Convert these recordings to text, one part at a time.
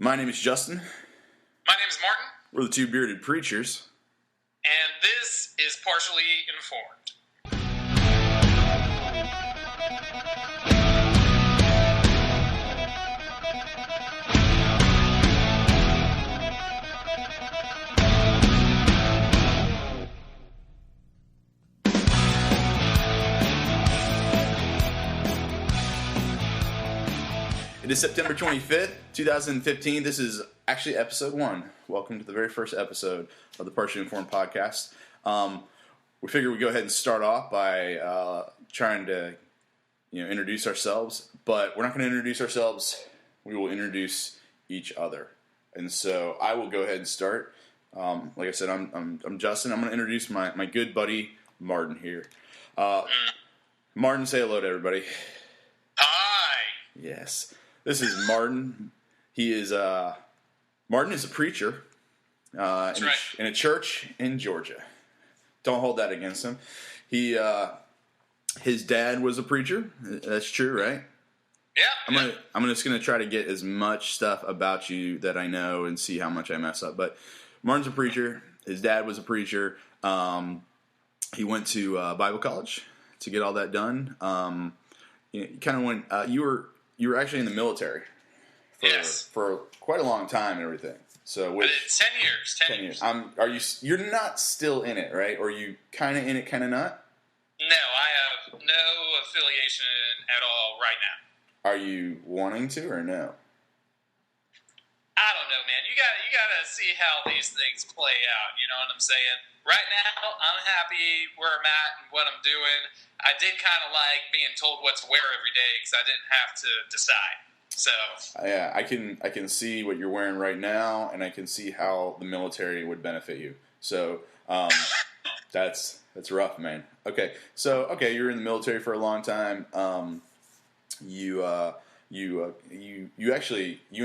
My name is Justin. My name is Martin. We're the two bearded preachers. And this is Partially Informed. It is September 25th, 2015. This is actually episode 1. Welcome to the very first episode of the Partially Informed podcast. We figured we'd go ahead and start off by trying to introduce ourselves, but we're not going to introduce ourselves. We will introduce each other. And so I will go ahead and start. Like I said, I'm Justin. I'm going to introduce my good buddy Martin here. Martin, say hello to everybody. Hi. Yes. This is Martin. Martin is a preacher in a church in Georgia. Don't hold that against him. His dad was a preacher. That's true, right? Yeah. I'm just gonna try to get as much stuff about you that I know and see how much I mess up. But Martin's a preacher. His dad was a preacher. He went to Bible college to get all that done. You kind of went. You were actually in the military for quite a long time and everything. So I did 10 years. 10 years. You're not still in it, right? Or are you kind of in it, kind of not? No, I have no affiliation at all right now. Are you wanting to or no? I don't know, man. You gotta see how these things play out. You know what I'm saying? Right now, I'm happy where I'm at and what I'm doing. I did kind of like being told what to wear every day because I didn't have to decide. So yeah, I can see what you're wearing right now, and I can see how the military would benefit you. So that's rough, man. Okay, so you're in the military for a long time. You and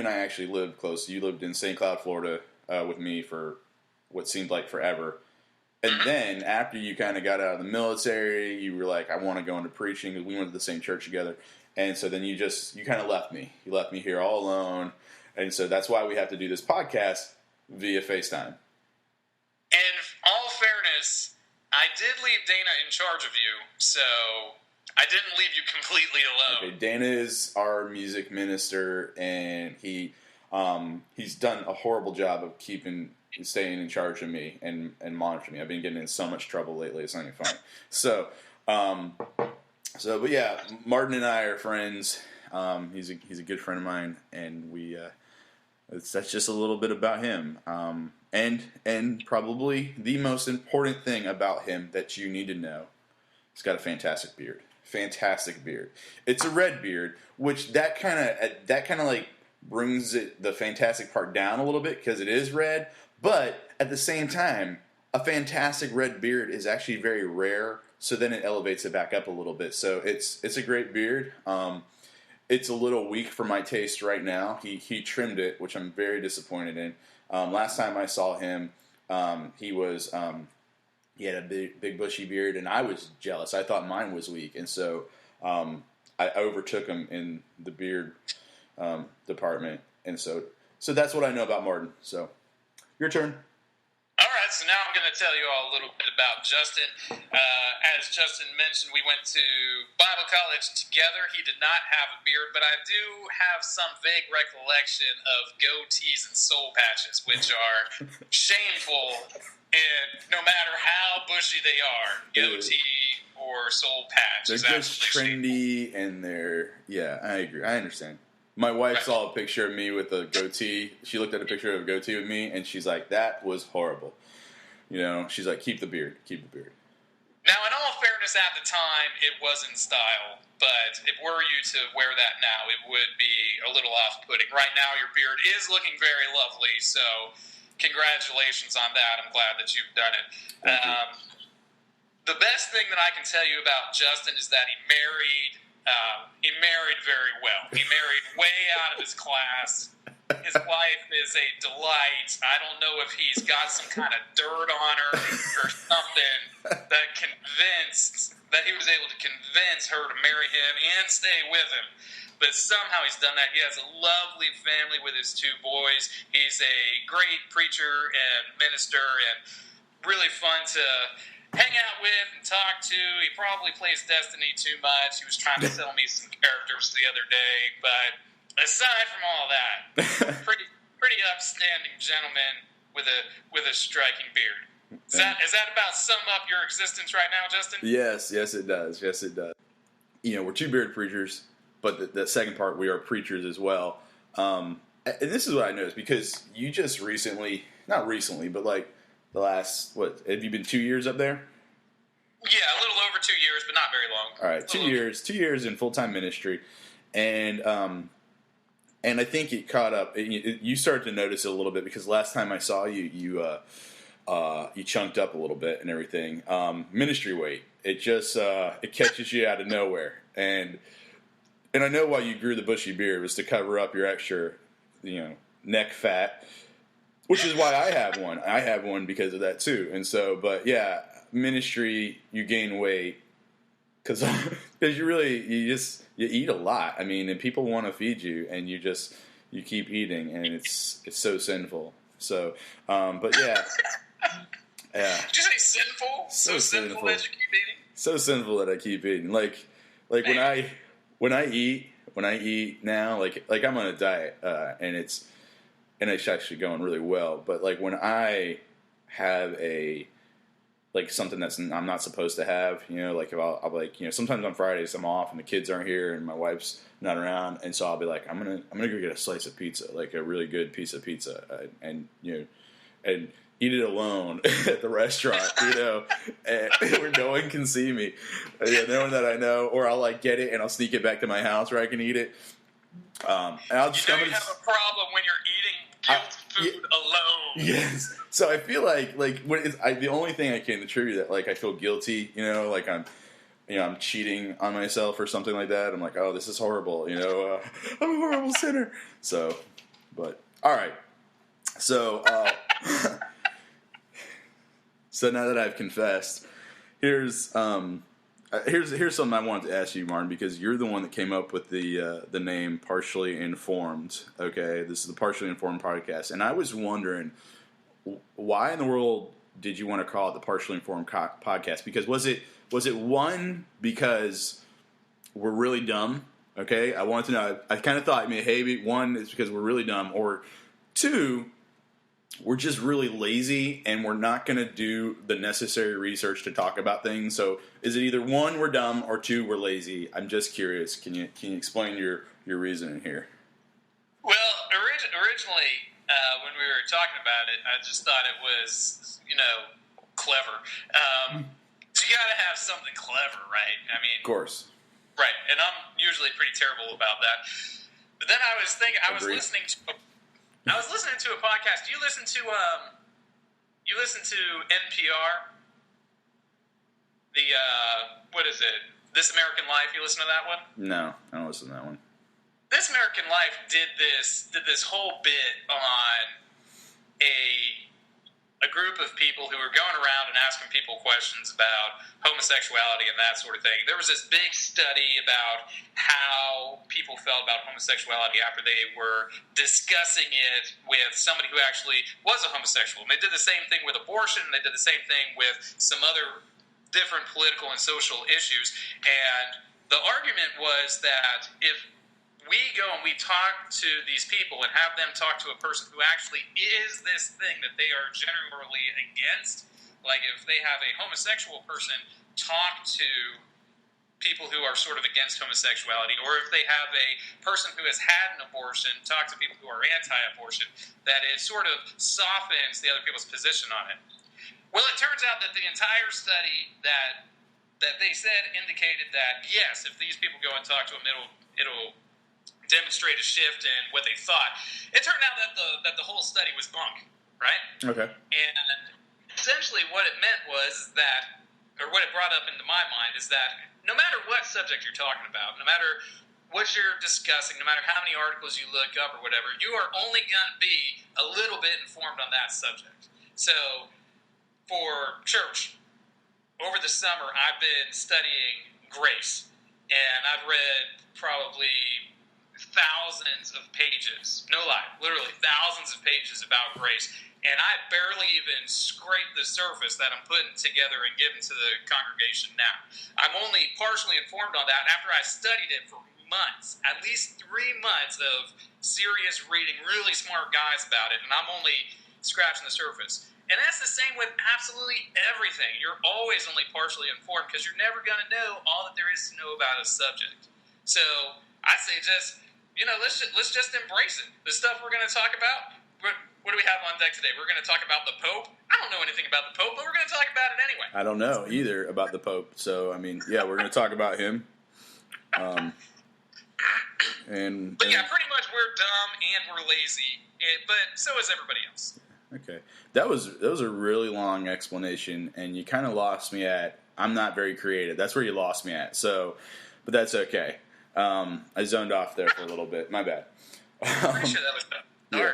I actually lived close. You lived in St. Cloud, Florida, with me for what seemed like forever. And then after you kind of got out of the military, you were like, I want to go into preaching because we went to the same church together. And so then you kind of left me. You left me here all alone. And so that's why we have to do this podcast via FaceTime. In all fairness, I did leave Dana in charge of you, so I didn't leave you completely alone. Okay, Dana is our music minister, and he's done a horrible job of staying in charge of me and monitoring me. I've been getting in so much trouble lately. It's not even funny. So, but yeah, Martin and I are friends. He's a good friend of mine, and that's just a little bit about him. And probably the most important thing about him that you need to know, he's got a fantastic beard. Fantastic beard. It's a red beard, which that kind of like brings the fantastic part down a little bit because it is red. But at the same time, a fantastic red beard is actually very rare. So then it elevates it back up a little bit. So it's a great beard. It's a little weak for my taste right now. He trimmed it, which I'm very disappointed in. Last time I saw him, he had a big bushy beard, and I was jealous. I thought mine was weak, and so I overtook him in the beard department. And so that's what I know about Martin. So your turn. All right, so now I'm going to tell you all a little bit about Justin. As Justin mentioned, we went to Bible college together. He did not have a beard, but I do have some vague recollection of goatees and soul patches, which are shameful, and no matter how bushy they are, goatee or soul patch they're is just trendy, absolutely and I agree. I understand. My wife saw a picture of me with a goatee. She looked at a picture of a goatee with me, and she's like, that was horrible. She's like, keep the beard. Now, in all fairness, at the time, it was in style, but if were you to wear that now, it would be a little off-putting. Right now, your beard is looking very lovely, so congratulations on that. I'm glad that you've done it. Thank you. The best thing that I can tell you about Justin is that he married very well. He married way out of his class. His wife is a delight. I don't know if he's got some kind of dirt on her or something that convinced that he was able to convince her to marry him and stay with him. But somehow he's done that. He has a lovely family with his 2 boys. He's a great preacher and minister and really fun to hang out with and talk to. He probably plays Destiny too much. He was trying to sell me some characters the other day. But aside from all that, pretty upstanding gentleman with a striking beard. Does that about sum up your existence right now, Justin? Yes, it does. Yes, it does. You know, we're 2 bearded preachers. But the second part, we are preachers as well. And this is what I noticed, because you just recently, not recently, but like the last, have you been 2 years up there? Yeah, a little over 2 years, but not very long. All right, 2 years, 2 years in full-time ministry. And I think it caught up, you started to notice it a little bit, because last time I saw you, you chunked up a little bit and everything. Ministry weight, it just, it catches you out of nowhere. And I know why you grew the bushy beard was to cover up your extra, neck fat, which is why I have one. I have one because of that too. And so, but yeah, ministry, you gain weight because you eat a lot. I mean, and people want to feed you, and you keep eating, and it's so sinful. So, but yeah. Yeah. Did you say sinful? So sinful that you keep eating? So sinful that I keep eating. Like when I eat now, like I'm on a diet, and it's actually going really well. But like when I have something I'm not supposed to have, like if I'll like, sometimes on Fridays I'm off and the kids aren't here and my wife's not around, and so I'll be like, I'm gonna go get a slice of pizza, like a really good piece of pizza, and eat it alone at the restaurant, and where no one can see me, no one that I know, or I'll like get it and I'll sneak it back to my house where I can eat it. And I'll just you have a problem when you're eating guilt food alone. Yes. So I feel like the only thing I can attribute that, like I feel guilty, like I'm cheating on myself or something like that. I'm like, oh, this is horrible, I'm a horrible sinner. So, but all right. So. So now that I've confessed, here's something I wanted to ask you, Martin, because you're the one that came up with the name Partially Informed. Okay, this is the Partially Informed podcast, and I was wondering why in the world did you want to call it the Partially Informed podcast? Because was it one because we're really dumb? Okay, I wanted to know. I kind of thought maybe one is because we're really dumb, or two, we're just really lazy and we're not going to do the necessary research to talk about things. So is it either one, we're dumb, or two, we're lazy? I'm just curious. Can you explain your reasoning here? Well, originally, when we were talking about it, I just thought it was, clever. You got to have something clever, right? I mean, of course. Right. And I'm usually pretty terrible about that. But then I was thinking, I was listening to a podcast. Do you listen to NPR? The what is it? This American Life. You listen to that one? No, I don't listen to that one. This American Life did this whole bit on a group of people who were going around and asking people questions about homosexuality and that sort of thing. There was this big study about how people felt about homosexuality after they were discussing it with somebody who actually was a homosexual. And they did the same thing with abortion. They did the same thing with some other different political and social issues. And the argument was that if we go and we talk to these people and have them talk to a person who actually is this thing that they are generally against, like if they have a homosexual person talk to people who are sort of against homosexuality, or if they have a person who has had an abortion talk to people who are anti-abortion, that it sort of softens the other people's position on it. Well, it turns out that the entire study that they said indicated that, yes, if these people go and talk to them, it'll demonstrate a shift in what they thought. It turned out that the whole study was bunk, right? Okay. And essentially what it meant was that, or what it brought up into my mind, is that no matter what subject you're talking about, no matter what you're discussing, no matter how many articles you look up or whatever, you are only going to be a little bit informed on that subject. So for church, over the summer, I've been studying grace, and I've read probably thousands of pages, no lie, literally thousands of pages about grace, and I barely even scraped the surface that I'm putting together and giving to the congregation now. I'm only partially informed on that after I studied it for months, at least 3 months of serious reading, really smart guys about it, and I'm only scratching the surface. And that's the same with absolutely everything. You're always only partially informed because you're never going to know all that there is to know about a subject. So I say just, let's just embrace it. The stuff we're going to talk about, what do we have on deck today? We're going to talk about the Pope. I don't know anything about the Pope, but we're going to talk about it anyway. I don't know either about the Pope. So, I mean, yeah, we're going to talk about him. But yeah, pretty much we're dumb and we're lazy, but so is everybody else. Okay, that was a really long explanation, and you kind of lost me at I'm not very creative. That's where you lost me at. So, but that's okay. I zoned off there for a little bit. My bad. I'm pretty sure that was done. Yeah.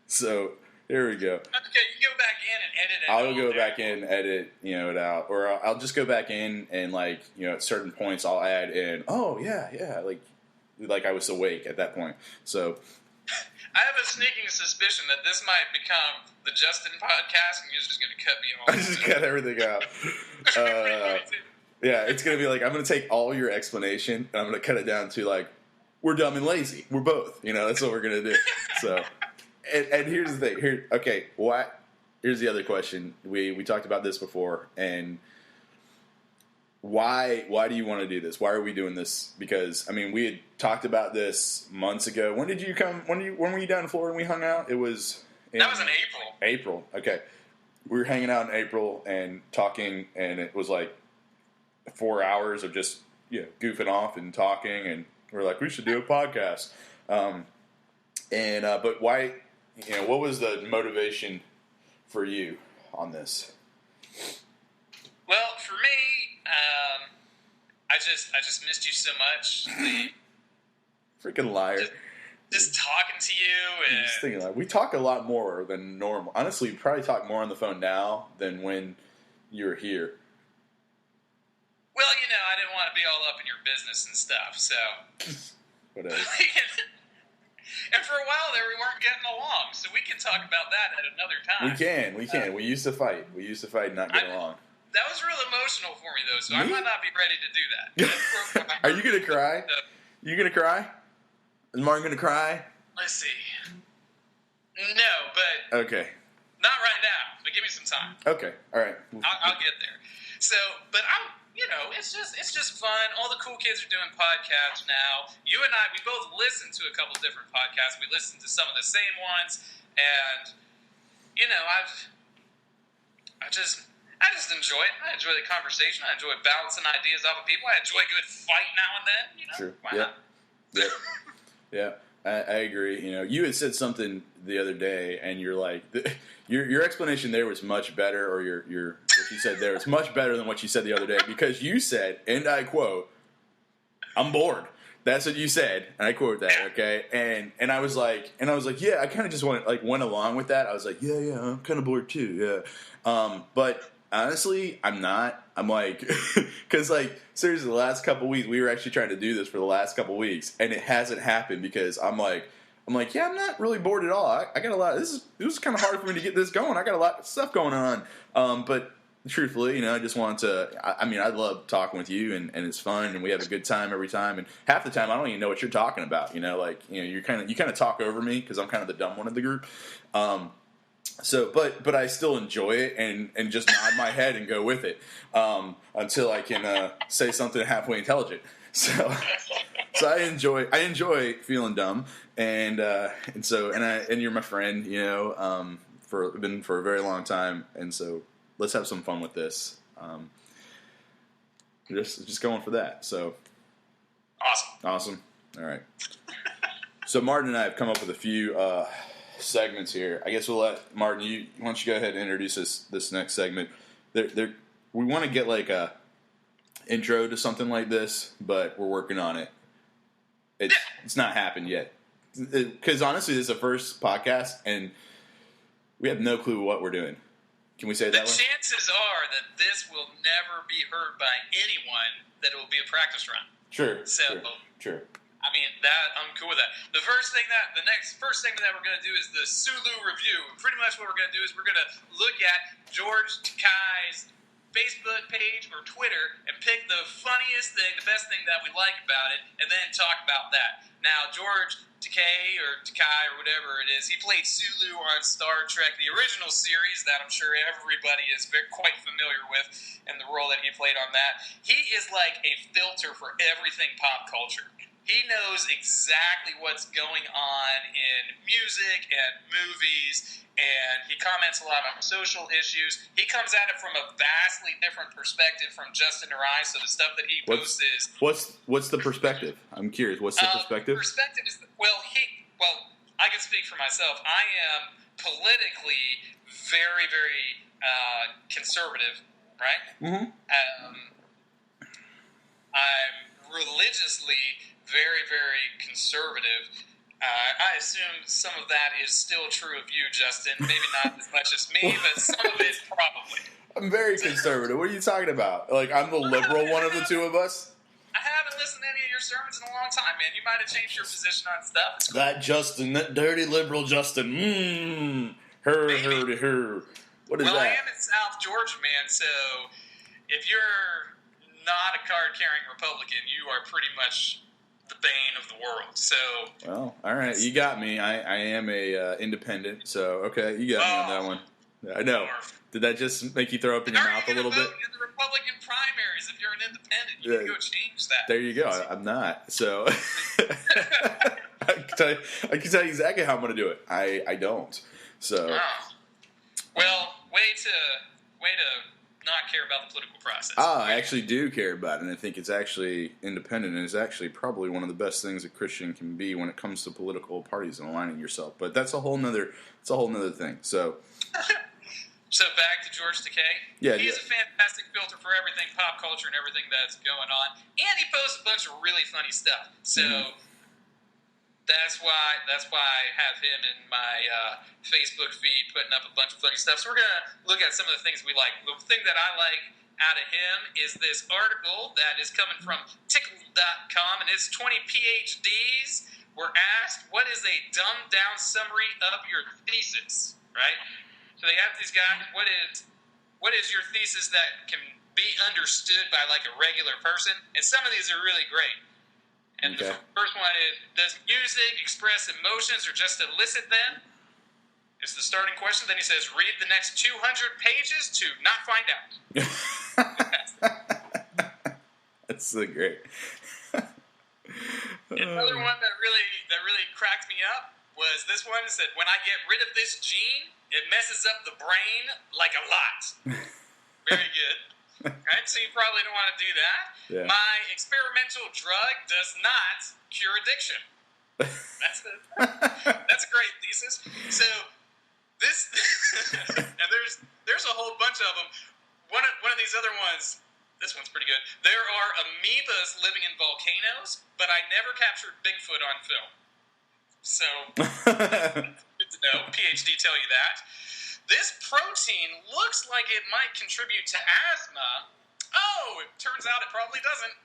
So here we go. Okay, you go back in and edit it. I'll go back in, edit, it out, or I'll just go back in and at certain points I'll add in. Oh yeah, like I was awake at that point. So I have a sneaking suspicion that this might become the Justin podcast, and you're just going to cut me off. I just cut everything out. Yeah, it's going to be like I'm going to take all your explanation and I'm going to cut it down to we're dumb and lazy. We're both. That's what we're going to do. So. And here's the thing. Here's the other question. We talked about this before, and why do you want to do this? Why are we doing this? Because we had talked about this months ago. When did you come? When were you down in Florida and we hung out? That was in April. April. Okay, we were hanging out in April and talking, and it was 4 hours of just goofing off and talking, and we're like, we should do a podcast. But why? What was the motivation for you on this? Well, for me, I just missed you so much. Freaking liar! Just talking to you, and just thinking we talk a lot more than normal. Honestly, we probably talk more on the phone now than when you were here. Well, I didn't want to be all up in your business and stuff, so whatever. And for a while there, we weren't getting along, so we can talk about that at another time. We can. We used to fight. And not get along. That was real emotional for me, though, so I might not be ready to do that. Are you going to cry? You going to cry? Is Martin going to cry? Let's see. No, but... Okay. Not right now, but give me some time. Okay. All right. I'll get there. So, but I'm... it's just fun. All the cool kids are doing podcasts now. You and I, we both listen to a couple different podcasts. We listen to some of the same ones, and I just enjoy it. I enjoy the conversation. I enjoy bouncing ideas off of people. I enjoy a good fight now and then. True. Why not? Yeah. I agree. You had said something the other day, and you're like, your explanation there was much better, or your what you said there was much better than what you said the other day, because you said, and I quote, "I'm bored." That's what you said, and I quote that. Okay, and I was like, yeah, I kind of just went along with that. I was like, yeah, I'm kind of bored too. Yeah, but honestly, I'm not. I'm because seriously, the last couple weeks we were actually trying to do this for the last couple weeks, and it hasn't happened because I'm like, yeah, I'm not really bored at all. I got a lot. It was kind of hard for me to get this going. I got a lot of stuff going on. But truthfully, I just want to. I love talking with you, and it's fun, and we have a good time every time. And half the time, I don't even know what you're talking about. You kind of talk over me because I'm kind of the dumb one of the group. So, but I still enjoy it and just nod my head and go with it until I can say something halfway intelligent. So I enjoy feeling dumb, and you're my friend, for a very long time, and so let's have some fun with this. Just going for that. So awesome. All right. So Martin and I have come up with a few segments here. I guess we'll let Martin. Why don't you go ahead and introduce this next segment? We want to get a intro to something like this, but we're working on it. It's not happened yet. Because honestly, this is the first podcast, and we have no clue what we're doing. Can we say it The that way? chances are that this will never be heard by anyone. That it will be a practice run. Sure. So, Sure. I mean, that I'm cool with that. The first segment that we're going to do is the Sulu review. Pretty much what we're going to do is we're going to look at George Takei's Facebook page or Twitter and pick the funniest thing, the best thing that we like about it, and then talk about that. Now, George Takei or whatever it is, he played Sulu on Star Trek, the original series that I'm sure everybody is quite familiar with, and the role that he played on that. He is like a filter for everything pop culture. He knows exactly what's going on in music and movies, and he comments a lot on social issues. He comes at it from a vastly different perspective from Justin or I, so the stuff that he posts is... What's the perspective? I'm curious. What's the perspective? Perspective is... I can speak for myself. I am politically very, very conservative, right? Mm-hmm. I'm religiously very, very conservative. I assume some of that is still true of you, Justin. Maybe not as much as me, but some of it probably. I'm very conservative. What are you talking about? Like, I'm the liberal one of the two of us? I haven't listened to any of your sermons in a long time, man. You might have changed your position on stuff. That Justin, that dirty liberal Justin. Her. What is that? Well, I am in South Georgia, man, so if you're not a card-carrying Republican, you are pretty much the bane of the world. So, well, all right, you got me. I am a independent, so okay, you got me on that one. I know. Did that just make you throw up in your mouth a little bit? In the Republican primaries, if you're an independent, you can go change that. There you go. I'm not. So I can tell you exactly how I'm going to do it. I don't. So. Well, way to not care about the political process. I actually do care about it, and I think it's actually independent, and it's actually probably one of the best things a Christian can be when it comes to political parties and aligning yourself. But that's a whole nother thing. So. So back to George Takei. Yeah, he's a fantastic filter for everything pop culture and everything that's going on, and he posts a bunch of really funny stuff. So that's why I have him in my Facebook feed putting up a bunch of funny stuff. So we're gonna look at some of the things we like. The thing that I like out of him is this article that is coming from Tickle.com, and it's 20 PhDs were asked, "What is a dumbed down summary of your thesis?" Right. So they have these guys, what is your thesis that can be understood by like a regular person? And some of these are really great. And the first one is, does music express emotions or just elicit them? It's the starting question. Then he says, read the next 200 pages to not find out. That's so great. Another one that really cracked me up was this one. It said, when I get rid of this gene, it messes up the brain like a lot. Very good. Right? So you probably don't want to do that. Yeah. My experimental drug does not cure addiction. That's a great thesis. So this, and there's a whole bunch of them. One of these other ones, this one's pretty good. There are amoebas living in volcanoes, but I never captured Bigfoot on film. So, good to know. PhD tell you that. This protein looks like it might contribute to asthma. Oh, it turns out it probably doesn't.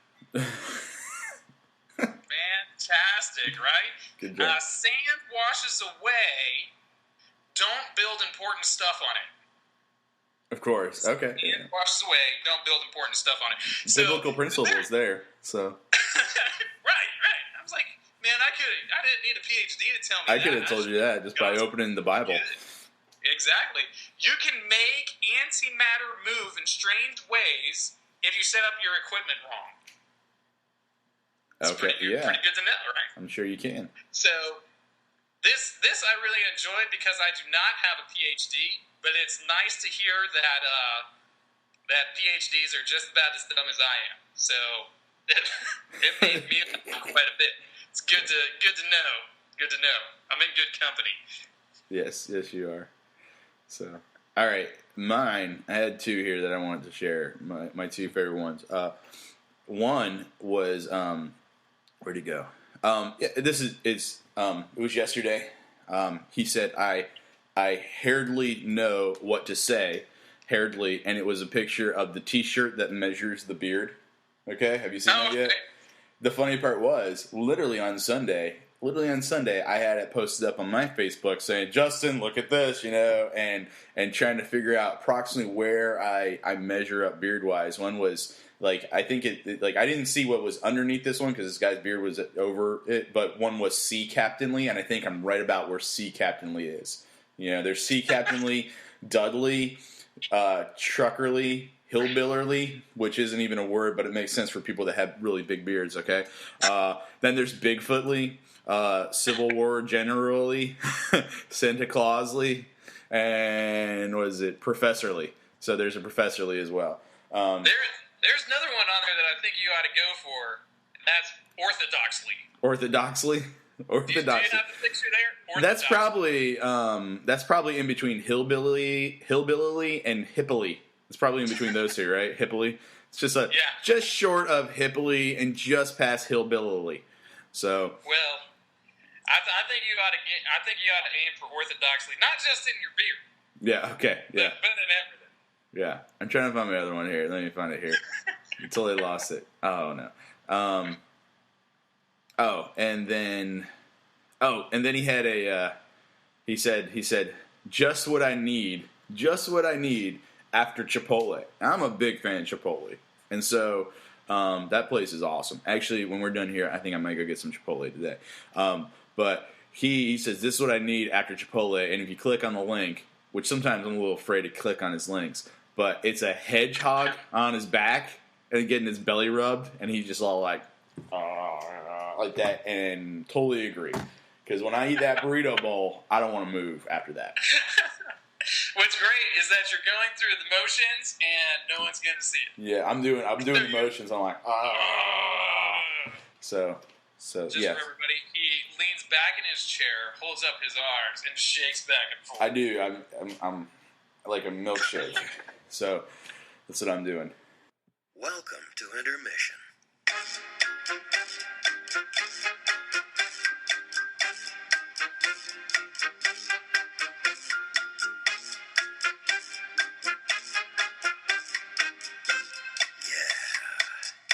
Fantastic, right? Good job. Sand washes away. Don't build important stuff on it. Of course. Okay. Sand washes away. Don't build important stuff on it. Biblical principles there. So. Right. I was like, man, I didn't need a PhD to tell me that. I could have told you that just by opening the Bible. Exactly. You can make antimatter move in strange ways if you set up your equipment wrong. It's pretty good to know, right? I'm sure you can. So this I really enjoyed because I do not have a PhD, but it's nice to hear that that PhDs are just about as dumb as I am. So it made me quite a bit. It's good to know. Good to know. I'm in good company. Yes, you are. So, all right, mine. I had two here that I wanted to share. My two favorite ones. One was where'd he go? It was yesterday. He said, I hardly know what to say. Hairdly, and it was a picture of the T-shirt that measures the beard. Okay, have you seen that yet? The funny part was, literally on Sunday, I had it posted up on my Facebook saying, "Justin, look at this," and trying to figure out approximately where I measure up beard wise. One was like, I think I didn't see what was underneath this one because this guy's beard was over it, but one was C Captainly, and I think I'm right about where C Captainly is. There's C Captainly, Dudley, Truckerly, Hillbillerly, which isn't even a word, but it makes sense for people that have really big beards, okay? Then there's Bigfootly, Civil War Generally, Santa Clausly, and what is it? Professorly. So there's a Professorly as well. There's another one on there that I think you ought to go for, and that's Orthodoxly. Orthodoxly? Do you have the picture there? That's probably in between Hillbilly and Hippily. It's probably in between those two, right? Hippily. It's just just short of Hippily and just past Hillbilly. So well, I think you ought to aim for Orthodoxly, not just in your beard. Yeah. Okay. Yeah. But in everything. Yeah. I'm trying to find my other one here. Let me find it here. I totally lost it. Oh no. And then he had he said, just what I need after Chipotle. Now, I'm a big fan of Chipotle. And so, that place is awesome. Actually, when we're done here, I think I might go get some Chipotle today. But he says, this is what I need after Chipotle. And if you click on the link, which sometimes I'm a little afraid to click on his links, but it's a hedgehog on his back and getting his belly rubbed. And he's just all like that, and totally agree. Because when I eat that burrito bowl, I don't want to move after that. What's great is that you're going through the motions, and no one's going to see it. Yeah, I'm doing the motions. I'm like, So just for everybody, he leans back in his chair, holds up his arms, and shakes back and forth. I do. I'm like a milkshake. So that's what I'm doing. Welcome to intermission.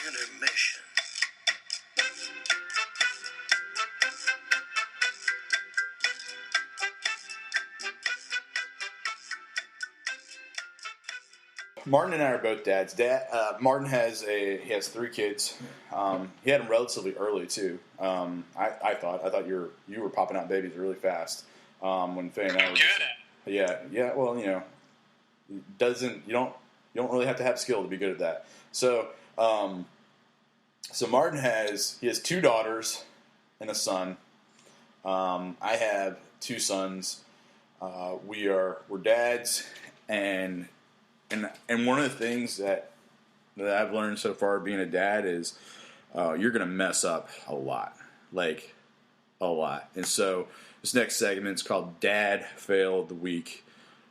Intermission. Martin and I are both dads. Martin has 3 kids. He had them relatively early too. I thought you were popping out babies really fast. When Faye and I were yeah. Well, you don't really have to have skill to be good at that. So Martin has 2 daughters and a son. I have 2 sons. We're dads, and one of the things that I've learned so far being a dad is you're gonna mess up a lot, like a lot. And so this next segment is called Dad Fail of the Week.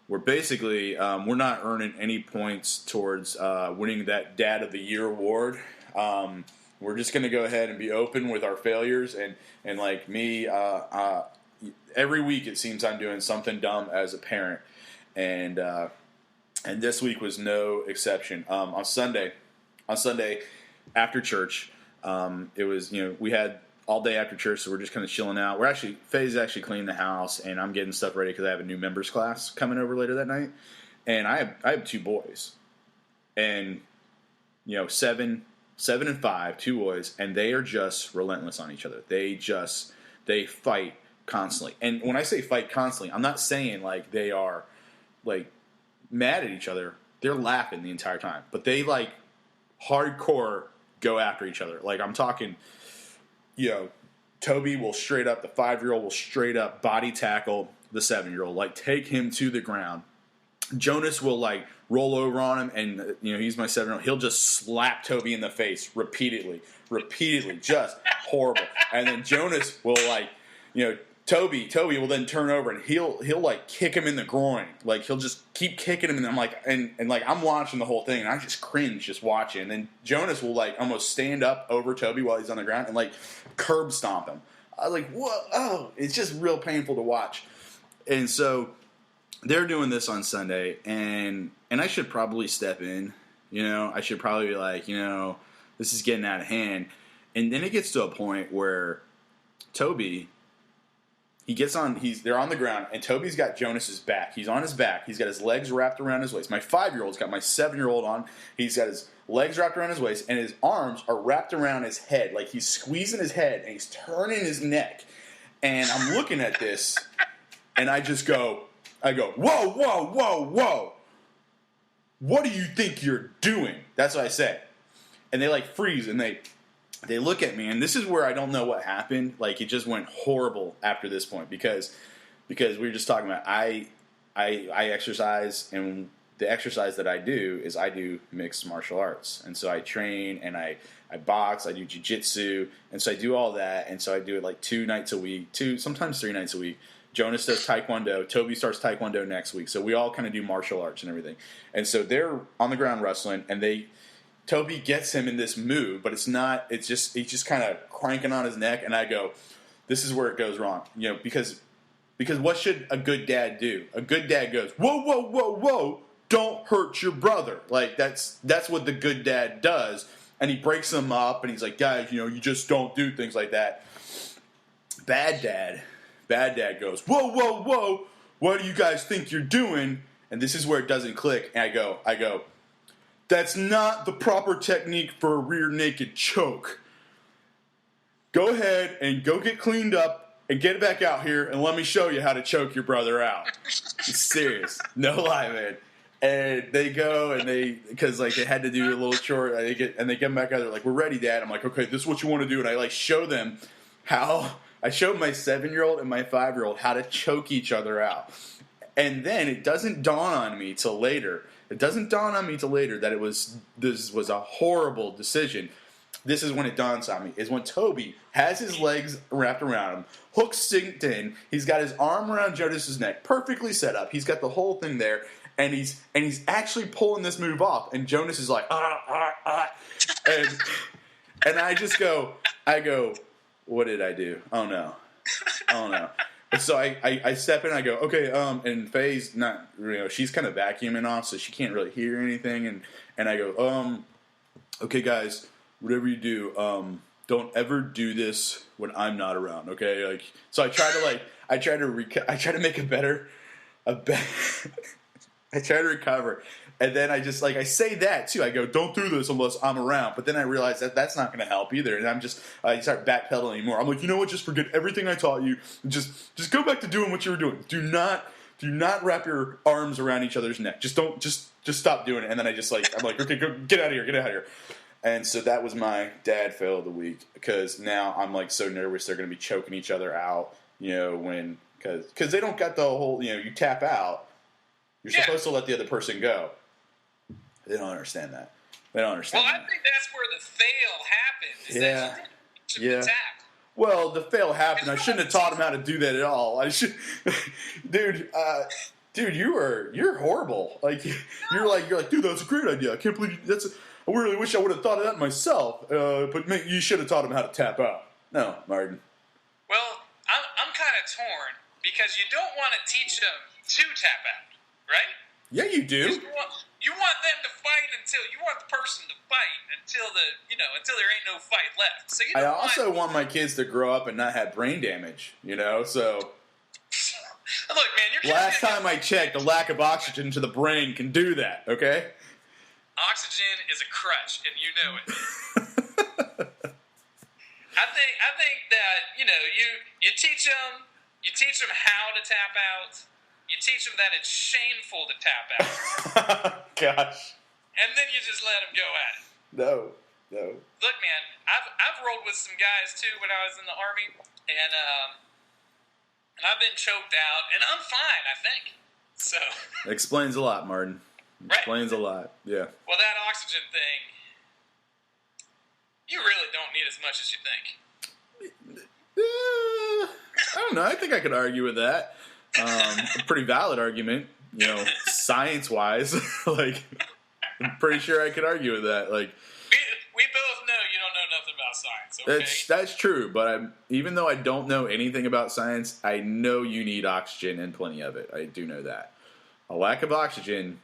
Where basically we're not earning any points towards winning that Dad of the Year award. We're just going to go ahead and be open with our failures. And like me, every week it seems I'm doing something dumb as a parent. And this week was no exception. On Sunday after church, it was, we had all day after church, so we're just kind of chilling out. Faye's actually cleaning the house, and I'm getting stuff ready because I have a new members class coming over later that night. And I have 2 boys, and 7 and 5, 2 boys, and they are just relentless on each other. They fight constantly. And when I say fight constantly, I'm not saying like they are like mad at each other. They're laughing the entire time, but they like hardcore go after each other. Like I'm talking. Toby will straight up, the 5-year-old will straight up body tackle the 7-year-old, like take him to the ground. Jonas will like roll over on him, and he's my 7-year-old. He'll just slap Toby in the face repeatedly, just horrible. And then Jonas will like, Toby will then turn over and he'll like kick him in the groin. Like he'll just keep kicking him, and I'm like, and like I'm watching the whole thing, and I just cringe just watching. And then Jonas will like almost stand up over Toby while he's on the ground and like curb stomp him. I was like, what? Oh, it's just real painful to watch. And so they're doing this on Sunday, and I should probably step in. I should probably be like, this is getting out of hand. And then it gets to a point where Toby, they're on the ground, and Toby's got Jonas's back. He's on his back. He's got his legs wrapped around his waist. My 5-year-old's got my 7-year-old on. He's got his legs wrapped around his waist, and his arms are wrapped around his head. Like he's squeezing his head, and he's turning his neck. And I'm looking at this, and I go, whoa, whoa, whoa, whoa. What do you think you're doing? That's what I say. And they freeze, and they look at me, and this is where I don't know what happened. It just went horrible after this point because we were just talking about I exercise, and the exercise that I do is I do mixed martial arts. And so I train, and I box, I do jiu-jitsu, and so I do all that, and so I do it 2 nights a week, sometimes 3 nights a week. Jonas does Taekwondo. Toby starts Taekwondo next week. So we all kind of do martial arts and everything. And so they're on the ground wrestling, and Toby gets him in this move, but he's just kind of cranking on his neck, and I go, this is where it goes wrong. Because what should a good dad do? A good dad goes, whoa, whoa, whoa, whoa, don't hurt your brother. That's what the good dad does. And he breaks them up, and he's like, guys, you just don't do things like that. Bad dad goes, whoa, whoa, whoa, what do you guys think you're doing? And this is where it doesn't click. And I go, that's not the proper technique for a rear naked choke. Go ahead and go get cleaned up and get back out here and let me show you how to choke your brother out. It's serious. No lie, man. And they go, and because they had to do a little chore, they get back out. They're like, we're ready, Dad. I'm like, okay, this is what you want to do. And I show them how. I showed my 7-year-old and my 5-year-old how to choke each other out. And then it doesn't dawn on me till later. That this was a horrible decision. This is when it dawns on me, is when Toby has his legs wrapped around him, hooks synced in, he's got his arm around Jonas's neck, perfectly set up. He's got the whole thing there, and he's actually pulling this move off. And Jonas is like, and I just go, what did I do? Oh no. And so I step in, I go, okay, and Faye's not, she's kind of vacuuming off, so she can't really hear anything, and I go, okay guys, whatever you do, don't ever do this when I'm not around, okay? So I try to make I try to recover. And then I just, I say that, too. I go, don't do this unless I'm around. But then I realize that that's not going to help either. And I start backpedaling more. I'm like, you know what? Just forget everything I taught you. Just go back to doing what you were doing. Do not wrap your arms around each other's neck. Just stop doing it. And then I'm like, okay, go, get out of here. And so that was my dad fail of the week. Because now I'm, so nervous they're going to be choking each other out, because they don't got the whole, you tap out. You're supposed to let the other person go. They don't understand that. Well, I think that's where the fail happened. Yeah. Well, the fail happened. I shouldn't have taught him how to do that at all. Dude, you're horrible. You're like, dude, that's a great idea. I can't believe I really wish I would have thought of that myself. But you should have taught him how to tap out. No, Martin. Well, I'm kind of torn because you don't want to teach them to tap out, right? Yeah, you do. You want them to fight you want the person to fight until until there ain't no fight left. So I also want my kids to grow up and not have brain damage, so. Look, man, last time I checked, the lack of oxygen to the brain can do that, okay? Oxygen is a crutch, and you know it. I think that, you teach them how to tap out. You teach them that it's shameful to tap out. Gosh. And then you just let them go at it. No. Look, man, I've rolled with some guys, too, when I was in the Army. And I've been choked out. And I'm fine, I think. So. Explains a lot, Martin. Explains a lot. Yeah. Well, that oxygen thing, you really don't need as much as you think. I don't know. I think I could argue with that. A pretty valid argument, science-wise. I'm pretty sure I could argue with that. We both know you don't know nothing about science. Okay? That's true, but even though I don't know anything about science, I know you need oxygen and plenty of it. I do know that. a lack of oxygen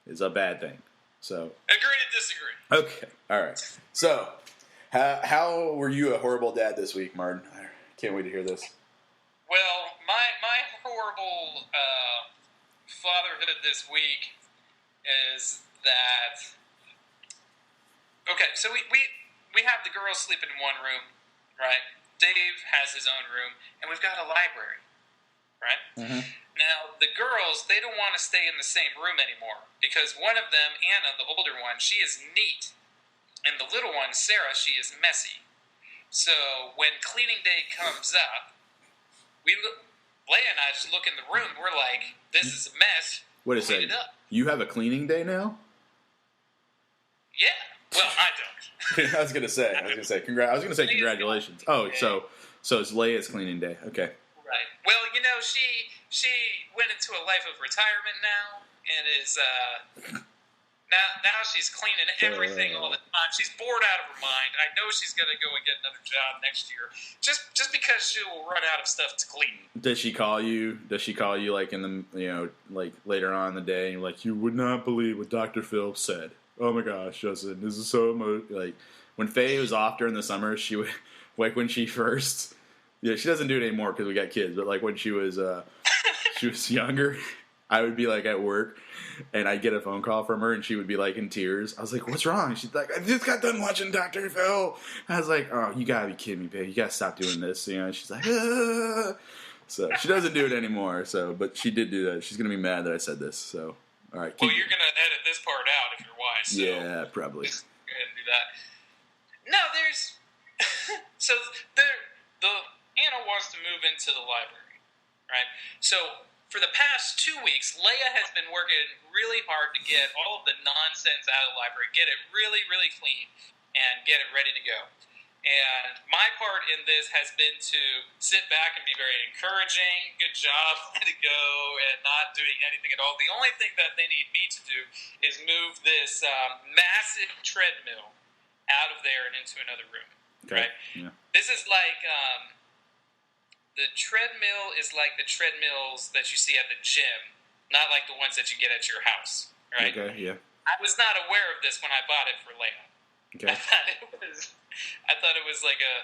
is a bad thing. So Agree to disagree. okay, all right. So how were you a horrible dad this week, Martin? I can't wait to hear this. Well, my horrible fatherhood this week is that. Okay, so we have the girls sleeping in one room, right? Dave has his own room, and we've got a library, right? Mm-hmm. Now, the girls, they don't want to stay in the same room anymore because one of them, Anna, the older one, she is neat, and the little one, Sarah, she is messy. So when cleaning day comes up, Leia and I just look in the room, we're like, this is a mess. Wait a Clean second. it up. You have a cleaning day now? Yeah. Well, I don't. I was gonna say congratulations. Oh, so it's Leia's cleaning day. Okay. Right. Well, she went into a life of retirement now, and is now she's cleaning everything all the time. She's bored out of her mind. I know she's gonna go and get another job next year, just because she will run out of stuff to clean. Does she call you? Like in the like later on in the day, and you're like, you would not believe what Dr. Phil said. Oh my gosh, Justin, this is so like when Faye was off during the summer, she would like when she first. Yeah, she doesn't do it anymore because we got kids. But like when she was younger, I would be like at work, and I'd get a phone call from her, and she would be like in tears. I was like, "What's wrong?" She's like, "I just got done watching Dr. Phil." I was like, "Oh, you gotta be kidding me, babe! You gotta stop doing this." She's like, "Ah." So she doesn't do it anymore. So, but she did do that. She's gonna be mad that I said this. So, all right. Well, you're gonna edit this part out if you're wise. So yeah, probably. Go ahead and do that. No, there's so the Anna wants to move into the library, right? So for the past 2 weeks, Leia has been working really hard to get all of the nonsense out of the library, get it really, really clean, and get it ready to go. And my part in this has been to sit back and be very encouraging. Good job, way to go, and not doing anything at all. The only thing that they need me to do is move this massive treadmill out of there and into another room. Okay. Right? Yeah. This is like the treadmill is like the treadmills that you see at the gym, not like the ones that you get at your house. Right? Okay. Yeah. I was not aware of this when I bought it for Leia. Okay. I thought it was like a,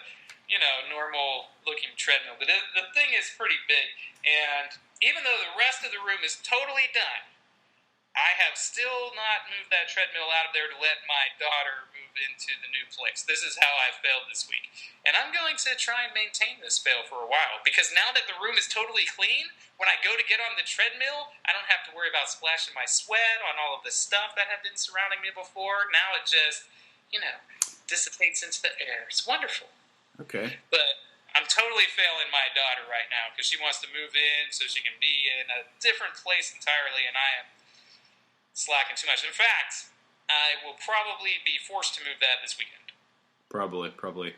normal looking treadmill. But the thing is pretty big. And even though the rest of the room is totally done, I have still not moved that treadmill out of there to let my daughter move into the new place. This is how I failed this week. And I'm going to try and maintain this fail for a while. Because now that the room is totally clean, when I go to get on the treadmill, I don't have to worry about splashing my sweat on all of the stuff that had been surrounding me before. Now it just, dissipates into the air. It's wonderful. Okay. But I'm totally failing my daughter right now because she wants to move in so she can be in a different place entirely, and I am slacking too much. In fact, I will probably be forced to move that this weekend. Probably.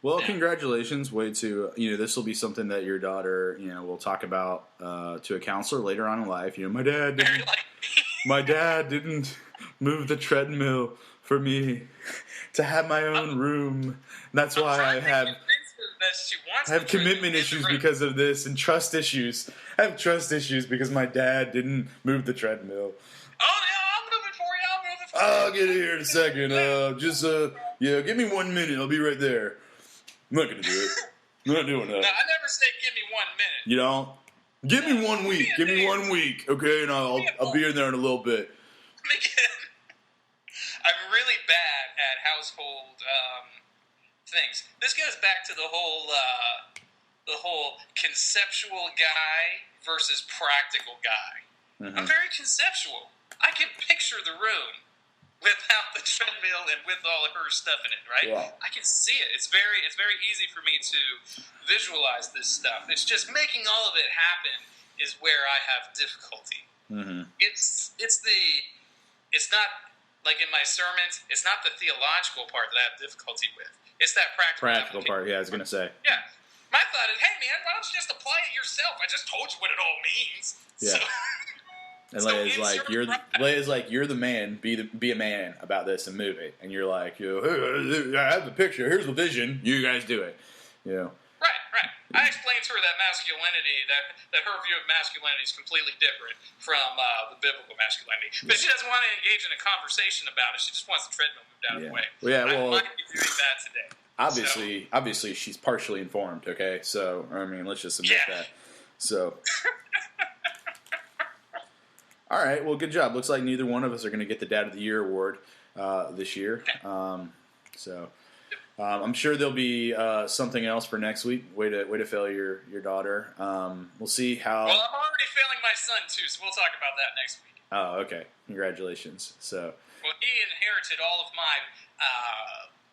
Well, congratulations. Way to, this will be something that your daughter, will talk about to a counselor later on in life. My dad didn't move the treadmill for me to have my own room. That's why I have commitment issues because of this and trust issues. I have trust issues because my dad didn't move the treadmill. Oh, yeah, I'll move it for you. I'll get it here in a second. Give me 1 minute. I'll be right there. I'm not going to do it. I'm not doing that. No, I never say give me 1 minute. You don't? Give me 1 week. Give me 1 week, okay? And I'll be in there in a little bit. I'm really bad at household things. This goes back to the whole conceptual guy versus practical guy. Mm-hmm. I'm very conceptual. I can picture the room without the treadmill and with all of her stuff in it, right? Yeah. I can see it. It's very easy for me to visualize this stuff. It's just making all of it happen is where I have difficulty. Mm-hmm. It's not like in my sermons, it's not the theological part that I have difficulty with. It's that practical part. Yeah, I was gonna say. Yeah, my thought is, hey man, why don't you just apply it yourself? I just told you what it all means. Yeah. So, and Leia's like, you're the man. Be a man about this and move it. And you're like, hey, I have the picture. Here's the vision. You guys do it. Right. Right. I explained to her that masculinity, that her view of masculinity is completely different from the biblical masculinity. But she doesn't want to engage in a conversation about it. She just wants the treadmill moved out of the way. Well, yeah, I might be doing that today. Obviously, she's partially informed. Okay, so I mean, let's just admit that. So, all right. Well, good job. Looks like neither one of us are going to get the Dad of the Year award this year. I'm sure there'll be something else for next week. Way to fail your daughter. We'll see how. Well, I'm already failing my son too, so we'll talk about that next week. Oh, okay. Congratulations. So. Well, he inherited all of my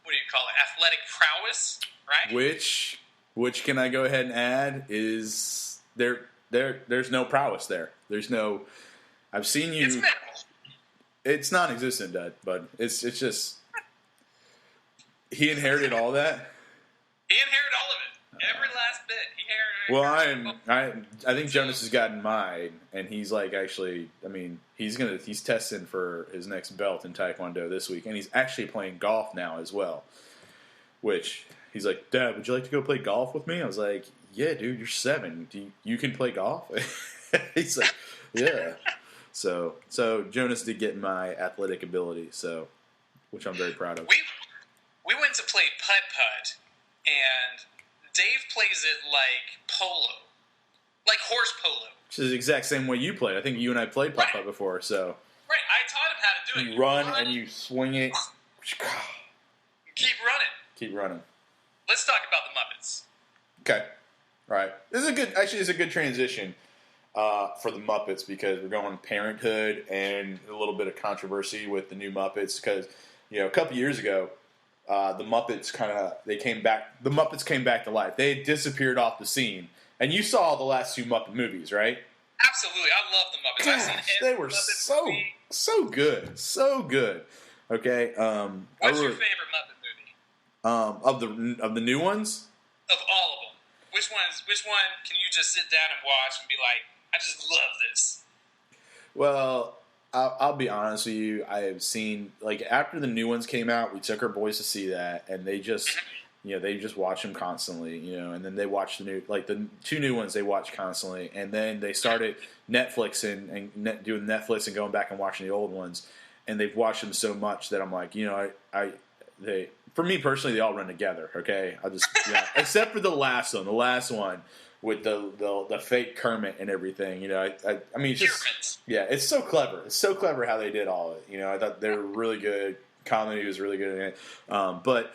what do you call it? Athletic prowess, right? Which can I go ahead and add is there's no prowess there. There's no. I've seen you. It's minimal. It's non-existent, Dad. But it's just. He inherited all that. He inherited all of it, every last bit. He inherited. Well, I think Jonas has gotten mine, and he's like actually. I mean, he's testing for his next belt in Taekwondo this week, and he's actually playing golf now as well. Which he's like, Dad, would you like to go play golf with me? I was like, yeah, dude, you're 7. You can play golf? He's like, yeah. So Jonas did get my athletic ability, which I'm very proud of. We went to play putt-putt, and Dave plays it like polo. Like horse polo. Which is the exact same way you play. I think you and I played putt-putt before, so. Right, I taught him how to do it. You run and you swing it. Keep running. Let's talk about the Muppets. Okay. All right. This is a good transition for the Muppets because we're going parenthood and a little bit of controversy with the new Muppets because, a couple years ago, the Muppets came back to life. They had disappeared off the scene. And you saw the last 2 Muppet movies, right? Absolutely. I love the Muppets. I've seen they were Muppet so good. So good. Okay. What's your favorite Muppet movie? Of the new ones? Of all of them. Which one can you just sit down and watch and be like, I just love this? Well, I'll be honest with you. I have seen, after the new ones came out, we took our boys to see that, and they just, they just watch them constantly, and then they watch the 2 new ones they watch constantly, and then they started Netflixing and doing Netflix and going back and watching the old ones, and they've watched them so much that I'm like, for me personally, they all run together, okay? I just, except for the last one with the fake Kermit and everything, I mean, it's just, it's so clever. It's so clever how they did all of it. I thought they were really good. Comedy was really good in it. But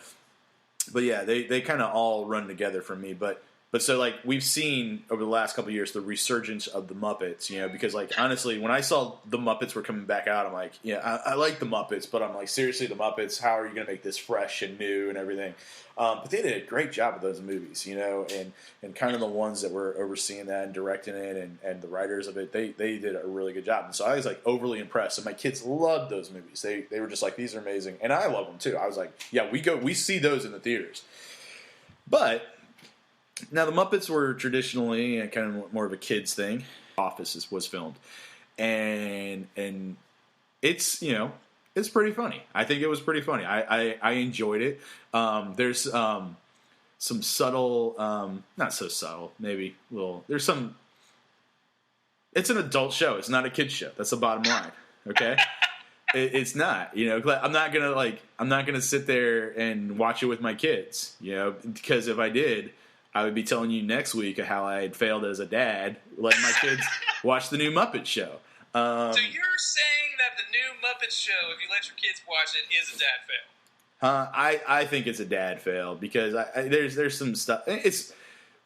yeah, they kind of all run together for me. But so we've seen over the last couple of years the resurgence of the Muppets, because honestly, when I saw the Muppets were coming back out, I'm like, I like the Muppets, but I'm like, seriously, the Muppets, how are you going to make this fresh and new and everything? But they did a great job with those movies, and kind of the ones that were overseeing that and directing it and the writers of it, they did a really good job. And so I was overly impressed. And my kids loved those movies. They were just like, these are amazing. And I love them too. I was like, yeah, we see those in the theaters. But now the Muppets were traditionally kind of more of a kids thing. Office was filmed. And it's, it's pretty funny. I think it was pretty funny. I enjoyed it. There's some subtle, not so subtle, maybe there's some. It's an adult show. It's not a kids show. That's the bottom line. Okay, it's not. I'm not gonna sit there and watch it with my kids. Because if I did, I would be telling you next week how I had failed as a dad, letting my kids watch the new Muppet Show. So you're saying that the new Muppet Show, if you let your kids watch it, is a dad fail? I think it's a dad fail because there's some stuff. It's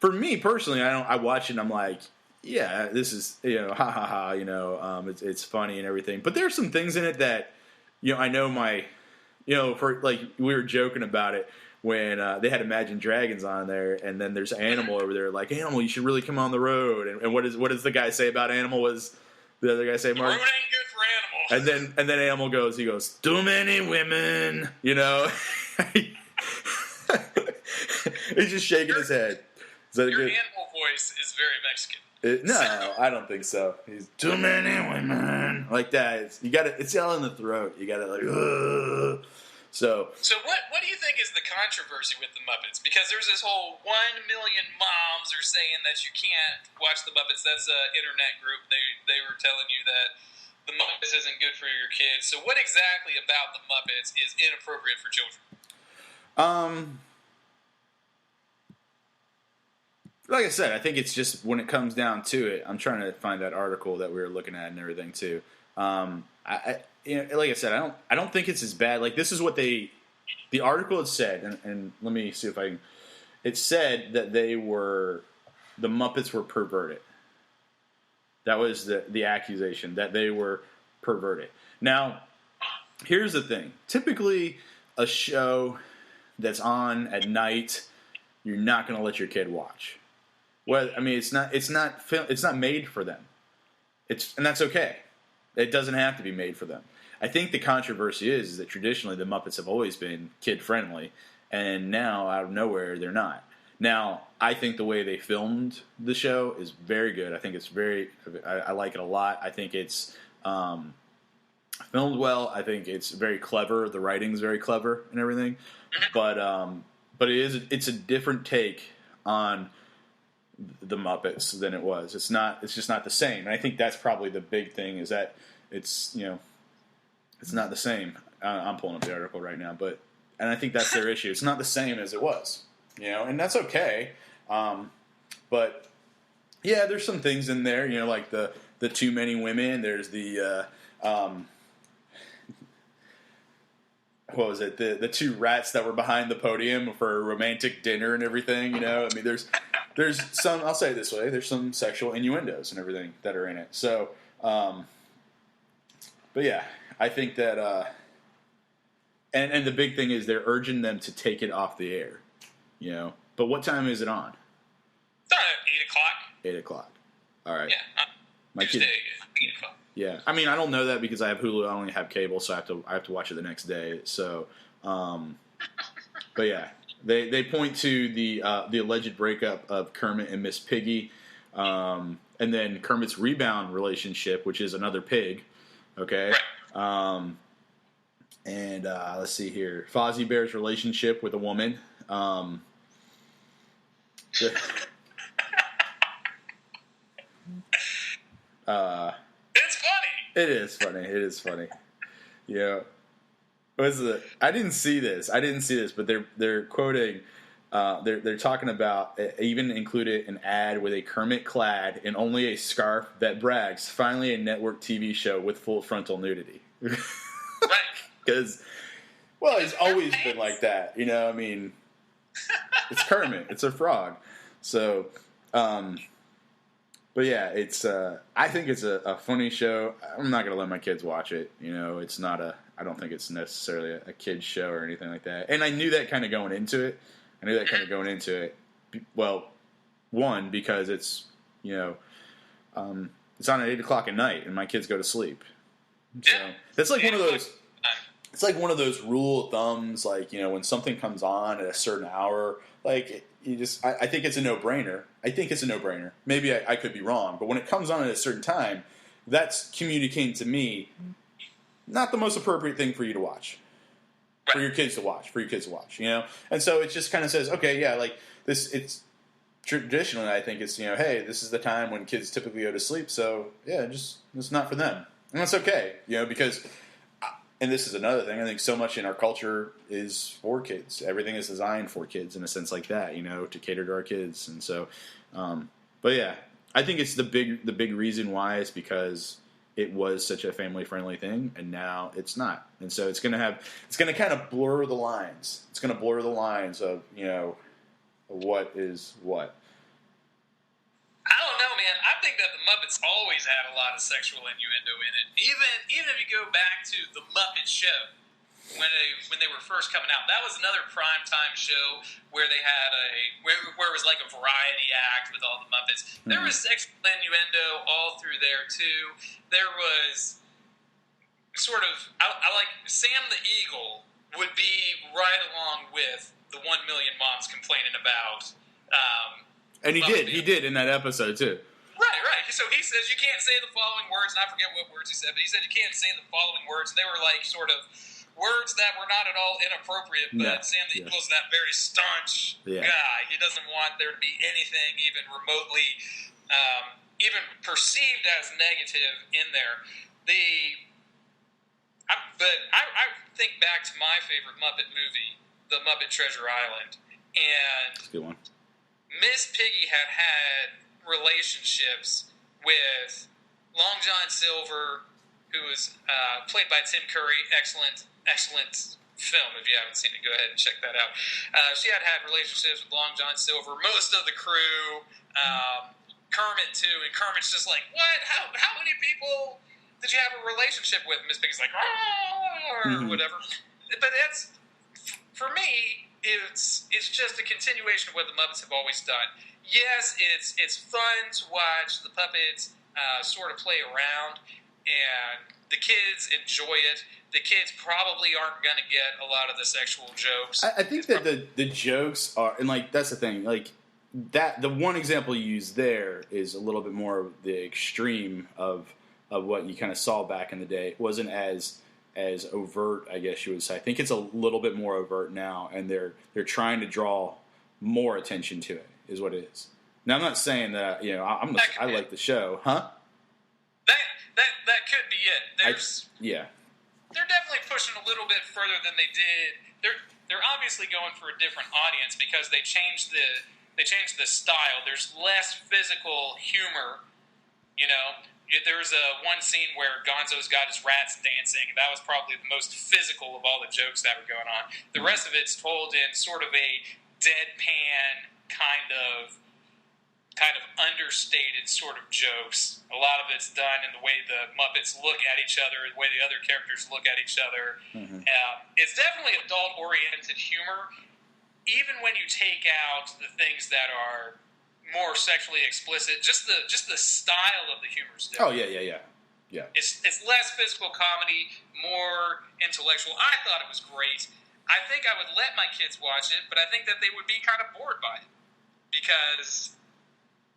for me personally. I watch it and I'm like, yeah, this is ha ha ha. It's funny and everything. But there's some things in it that I know for we were joking about it when they had Imagine Dragons on there, and then there's Animal over there. Like, Animal, you should really come on the road. And what does the guy say about Animal? Was the other guy say, Mark? The road ain't good for Animal. And then Animal goes, too many women, He's just shaking his head. Is that your good? Animal voice is very Mexican. No, I don't think so. He's too many women like that. It's yelling in the throat. You got to So what do you think is the controversy with the Muppets? Because there's this whole 1 million moms are saying that you can't watch the Muppets. That's an internet group. They were telling you that the Muppets isn't good for your kids. So what exactly about the Muppets is inappropriate for children? Like I said, I think it's just when it comes down to it. I'm trying to find that article that we were looking at and everything too. Like I said, I don't think it's as bad. Like this is what the article had said, and let me see if I can. It said that the Muppets were perverted. That was the accusation, that they were perverted. Now, here's the thing. Typically, a show that's on at night, you're not going to let your kid watch. Well, I mean, it's not made for them. And that's okay. It doesn't have to be made for them. I think the controversy is that traditionally the Muppets have always been kid-friendly, and now, out of nowhere, they're not. Now, I think the way they filmed the show is very good. I think it's I like it a lot. I think it's filmed well. I think it's very clever. The writing's very clever and everything. But it's a different take on the Muppets than it was. It's just not the same. And I think that's probably the big thing, is that it's not the same. I'm pulling up the article right now, and I think that's their issue. It's not the same as it was, and that's okay. But yeah, there's some things in there, like the too many women. There's the what was it? The two rats that were behind the podium for a romantic dinner and everything. I mean, there's some. I'll say it this way: there's some sexual innuendos and everything that are in it. So, but yeah, I think that, and the big thing is they're urging them to take it off the air. But what time is it on? It's on at 8 o'clock. 8 o'clock. All right. Yeah, my Tuesday, kid. 8 o'clock. Yeah, I mean, I don't know that because I have Hulu. I only have cable, so I have to watch it the next day. So, but yeah, they point to the alleged breakup of Kermit and Miss Piggy, and then Kermit's rebound relationship, which is another pig. Okay, right. And let's see here, Fozzie Bear's relationship with a woman. It's funny. It is funny. Yeah. I didn't see this, but they're quoting. They're talking about, even included an ad with a Kermit clad in only a scarf that brags, finally a network TV show with full frontal nudity. Right. Because, well, he's always been like that. I mean, it's Kermit. It's a frog. So, but yeah, it's. I think it's a funny show. I'm not gonna let my kids watch it. It's not I don't think it's necessarily a kid's show or anything like that. And I knew that kind of going into it. Well, one, because it's it's on at 8 o'clock at night, and my kids go to sleep. So it's like one of those. It's like one of those rule of thumbs, like, when something comes on at a certain hour, like, I think it's a no-brainer. Maybe I could be wrong, but when it comes on at a certain time, that's communicating to me not the most appropriate thing for you to watch. For your kids to watch, And so it just kind of says, okay, yeah, like, it's traditionally, I think it's, hey, this is the time when kids typically go to sleep, so, yeah, it's not for them. And that's okay, because... And this is another thing. I think so much in our culture is for kids. Everything is designed for kids in a sense like that, to cater to our kids. And so, but yeah, I think it's the big reason why is because it was such a family friendly thing, and now it's not. And so it's going to kind of blur the lines. It's going to blur the lines of what is what. I don't know, man. I think that the Muppets always had a lot of sexual innuendo in it. Even if you go back to the Muppet Show, when they were first coming out, that was another primetime show where they had where it was like a variety act with all the Muppets. Mm-hmm. There was sexual innuendo all through there too. There was sort of I like Sam the Eagle would be right along with the 1 million moms complaining about. And he did in that episode too. Right. So he says you can't say the following words, and I forget what words he said, but he said you can't say the following words, and they were like sort of words that were not at all inappropriate, but Sam the Eagle is that very staunch guy. He doesn't want there to be anything even remotely, even perceived as negative in there. I think back to my favorite Muppet movie, The Muppet Treasure Island, and That's a good one. Miss Piggy had relationships with Long John Silver, who was played by Tim Curry. Excellent film. If you haven't seen it, go ahead and check that out. She had relationships with Long John Silver, most of the crew, Kermit too, and Kermit's just like, what? How many people did you have a relationship with? Miss Piggy's like, or whatever. But that's, for me, it's just a continuation of what the Muppets have always done. Yes, it's fun to watch the puppets sort of play around, and the kids enjoy it. The kids probably aren't going to get a lot of the sexual jokes. I think that the jokes are, and like that's the thing, like that the one example you use there is a little bit more of the extreme of what you kind of saw back in the day. It wasn't as overt, I guess you would say. I think it's a little bit more overt now, and they're trying to draw more attention to it, is what it is. Now, I'm not saying that I like the show, huh? That could be it. They're definitely pushing a little bit further than they did. They're obviously going for a different audience because they changed the style. There's less physical humor, you know. There was one scene where Gonzo's got his rats dancing. That was probably the most physical of all the jokes that were going on. The rest of it's told in sort of a deadpan kind of understated sort of jokes. A lot of it's done in the way the Muppets look at each other, the way the other characters look at each other. It's definitely adult-oriented humor, even when you take out the things that are more sexually explicit. Just the style of the humor is different. Oh yeah. It's less physical comedy, more intellectual. I thought it was great. I think I would let my kids watch it, but I think that they would be kind of bored by it because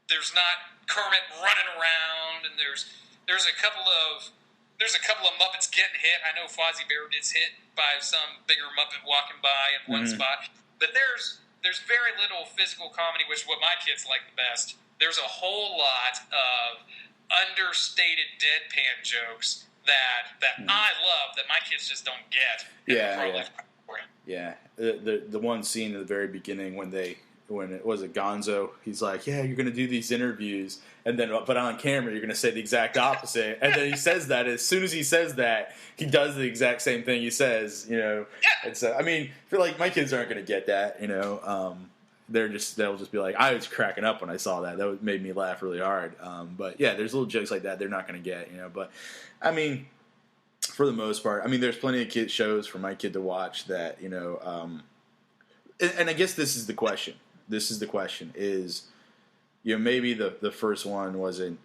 there's not Kermit running around, and there's a couple of Muppets getting hit. I know Fozzie Bear gets hit by some bigger Muppet walking by in one spot, but there's very little physical comedy, which is what my kids like the best. There's a whole lot of understated deadpan jokes that I love that my kids just don't get. Yeah. The one scene at the very beginning when it was a Gonzo, he's like, yeah, you're going to do these interviews, and then but on camera you're going to say the exact opposite, and then he says that. As soon as he says that, he does the exact same thing he says, you know. And so, I mean, I feel like my kids aren't going to get that, you know. They'll just be like, I was cracking up when I saw that. That made me laugh really hard. But yeah, there's little jokes like that they're not going to get, you know. But I mean, for the most part, I mean, there's plenty of kid shows for my kid to watch that, you know. And I guess this is the question. Is, you know, maybe the first one wasn't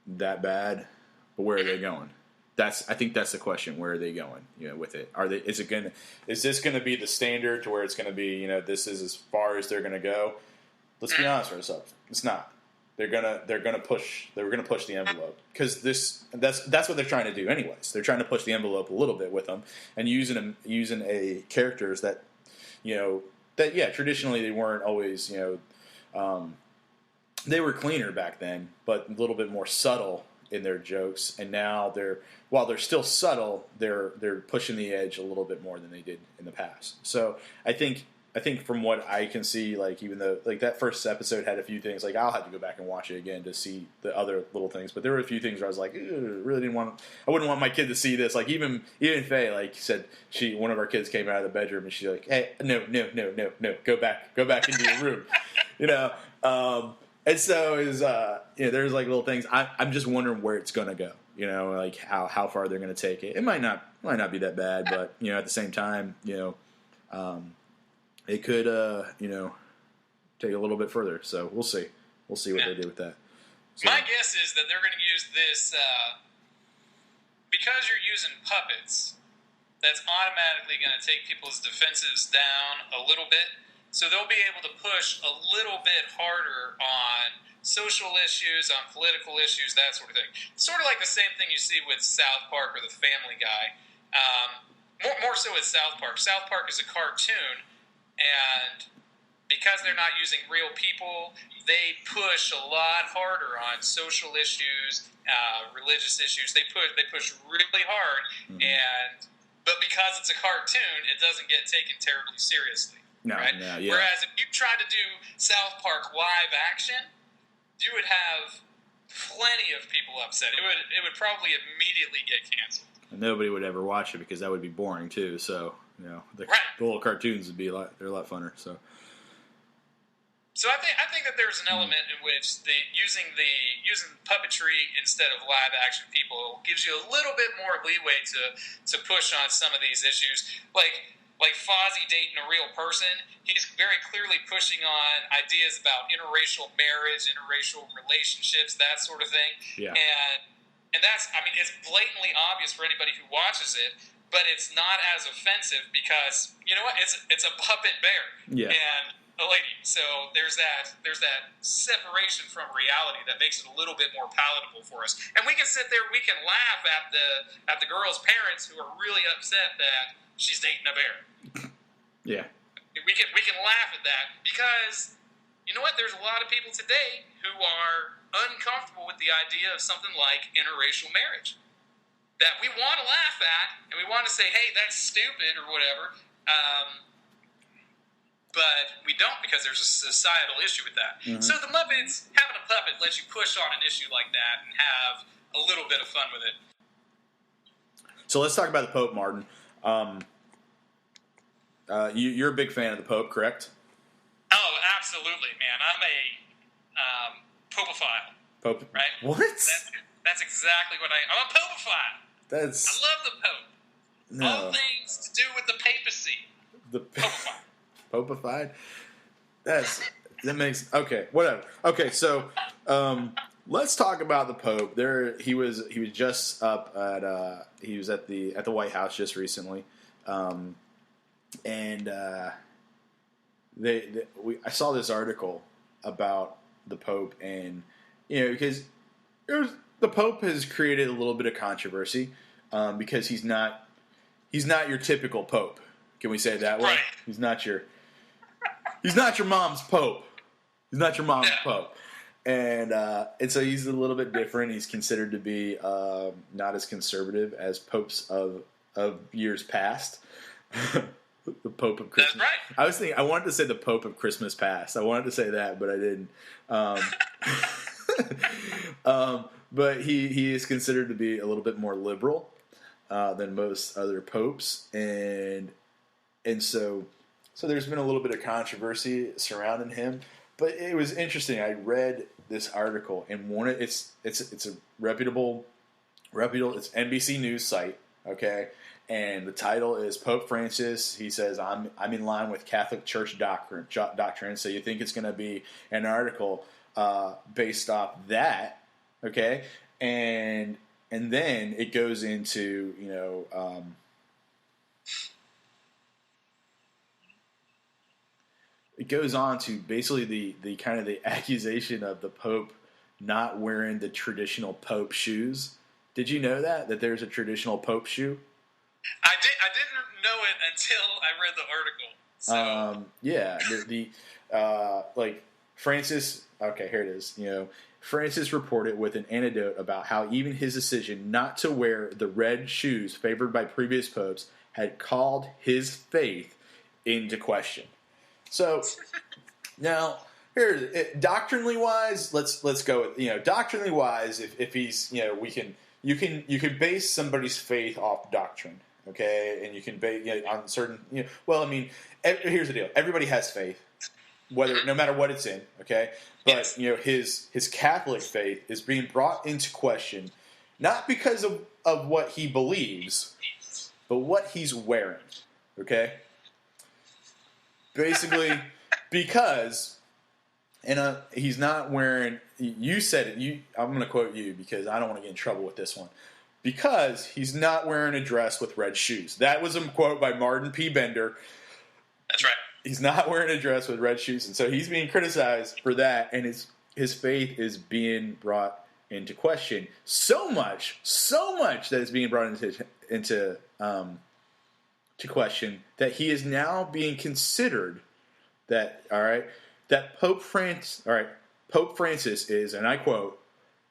that bad, but where are they going? I think that's the question. Where are they going, you know, with it? Is this gonna be the standard to where it's gonna be, you know, this is as far as they're gonna go? Let's be honest with ourselves. It's not. They're gonna push the envelope, because that's what they're trying to do anyways. They're trying to push the envelope a little bit with them, and using characters that, you know, that, yeah, traditionally they weren't always, you know, they were cleaner back then, but a little bit more subtle in their jokes. And now while they're still subtle, they're pushing the edge a little bit more than they did in the past. So I think from what I can see, like, even though, like, that first episode had a few things, like, I'll have to go back and watch it again to see the other little things. But there were a few things where I was like, I wouldn't want my kid to see this. Like, even Faye, like, said, one of our kids came out of the bedroom and she's like, hey, no, go back into your room, you know. And so you know, there's like little things. I'm just wondering where it's gonna go, you know, like how far they're gonna take it. It might not be that bad, but, you know, at the same time, you know, it could, you know, take a little bit further. So we'll see. We'll see what they do with that. So, my guess is that they're going to use this, because you're using puppets, that's automatically going to take people's defenses down a little bit. So they'll be able to push a little bit harder on social issues, on political issues, that sort of thing. Sort of like the same thing you see with South Park or The Family Guy. more so with South Park. South Park is a cartoon, and because they're not using real people, they push a lot harder on social issues, religious issues. They push really hard, but because it's a cartoon, it doesn't get taken terribly seriously. No, right? no, yeah. Whereas if you tried to do South Park live action, you would have plenty of people upset. It would probably immediately get canceled. Nobody would ever watch it because that would be boring too. So the little cartoons would be they're a lot funner. So I think that there's an element in which using puppetry instead of live action people gives you a little bit more leeway to push on some of these issues, like Fozzie dating a real person. He's very clearly pushing on ideas about interracial marriage, interracial relationships, that sort of thing. Yeah. And that's, I mean, it's blatantly obvious for anybody who watches it, but it's not as offensive because, you know what, it's a puppet bear. Yeah. And a lady. So there's that separation from reality that makes it a little bit more palatable for us. And we can sit there, we can laugh at the girl's parents who are really upset that she's dating a bear. Yeah. We can laugh at that because, you know what, there's a lot of people today who are uncomfortable with the idea of something like interracial marriage that we want to laugh at and we want to say, hey, that's stupid or whatever, but we don't because there's a societal issue with that. Mm-hmm. So the Muppets, having a puppet lets you push on an issue like that and have a little bit of fun with it. So let's talk about the Pope, Martin. You're a big fan of the Pope, correct? Oh, absolutely, man. I'm a Popeophile. Pope? Right? What? That's exactly what I'm a Popeophile. I love the Pope. No. All things to do with the papacy. The Popeophile. Popified? That makes okay, whatever. Okay, so let's talk about the Pope. He was just up at he was at the White House just recently, and I saw this article about the Pope, and because the Pope has created a little bit of controversy because he's not your typical Pope. Can we say it that way? Right. He's not your mom's Pope. He's not your mom's Pope. And so he's a little bit different. He's considered to be not as conservative as popes of years past. The Pope of Christmas. That's right. I wanted to say the Pope of Christmas past. I wanted to say that, but I didn't. But he is considered to be a little bit more liberal than most other popes, and so there's been a little bit of controversy surrounding him. But it was interesting. I read this article, and it's a reputable it's NBC News site, okay? And the title is Pope Francis. He says, I'm in line with Catholic Church doctrine. So you think it's going to be an article based off that, okay? And then it goes into, it goes on to basically the kind of the accusation of the Pope not wearing the traditional Pope shoes. Did you know that there's a traditional Pope shoe? I didn't know it until I read the article. So. Yeah, like Francis. Okay, here it is. Francis reported with an anecdote about how even his decision not to wear the red shoes favored by previous popes had called his faith into question. So now, here, doctrinally wise, let's go with doctrinally wise. If he's you can base somebody's faith off doctrine, okay, and you can base on certain Well, I mean, here's the deal: everybody has faith, no matter what it's in, okay. But his Catholic faith is being brought into question, not because of what he believes, but what he's wearing, okay. Basically, because, and he's not wearing. You said it. I'm going to quote you because I don't want to get in trouble with this one. Because he's not wearing a dress with red shoes. That was a quote by Martin P. Bender. That's right. He's not wearing a dress with red shoes, and so he's being criticized for that. And his faith is being brought into question so much that it's being brought into to question that he is now being considered that, all right, that Pope Francis is, and I quote,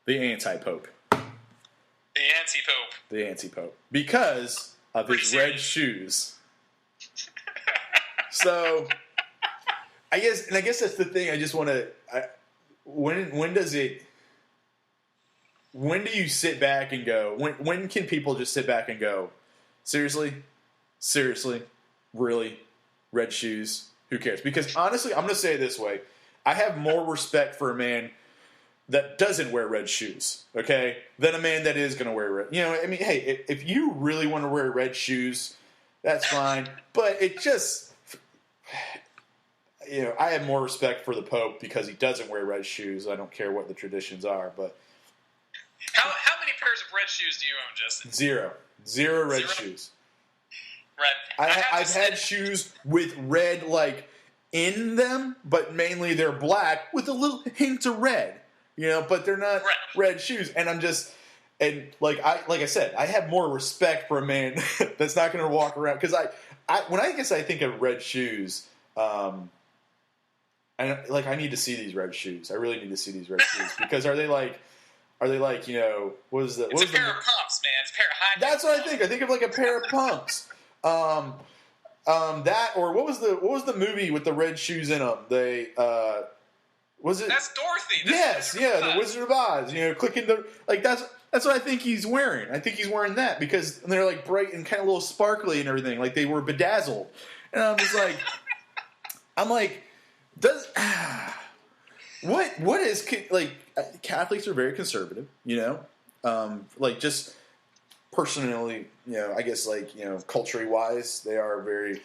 the anti-pope. The anti-pope. The anti-pope. Because of his red shoes. So, I guess that's the thing. I just want to. When do you sit back and go? When can people just sit back and go, seriously, really, red shoes? Who cares? Because honestly, I'm going to say it this way: I have more respect for a man that doesn't wear red shoes, okay, than a man that is going to wear red. You know, I mean, hey, if you really want to wear red shoes, that's fine. But it just, you know, I have more respect for the Pope because he doesn't wear red shoes. I don't care what the traditions are, but how many pairs of red shoes do you own, Justin? Zero red shoes. Red. I've had shoes with red in them, but mainly they're black with a little hint of red. You know, but they're not red shoes, and I'm just like I said, I have more respect for a man that's not going to walk around because when I think of red shoes, I need to see these red shoes. I really need to see these red shoes because are they like you know what is the? It's a pair of pumps, man. It's a pair of high. That's what I think. I think of like a pair of pumps. That or what was the movie with the red shoes in them? They was it? That's Dorothy. Yes, the Wizard of Oz. You know, clicking the that's what I think he's wearing. I think he's wearing that because they're like bright and kind of a little sparkly and everything, like they were bedazzled. And I'm just like, what is Catholics are very conservative, you know, just personally, you know, I guess culturally wise, they are very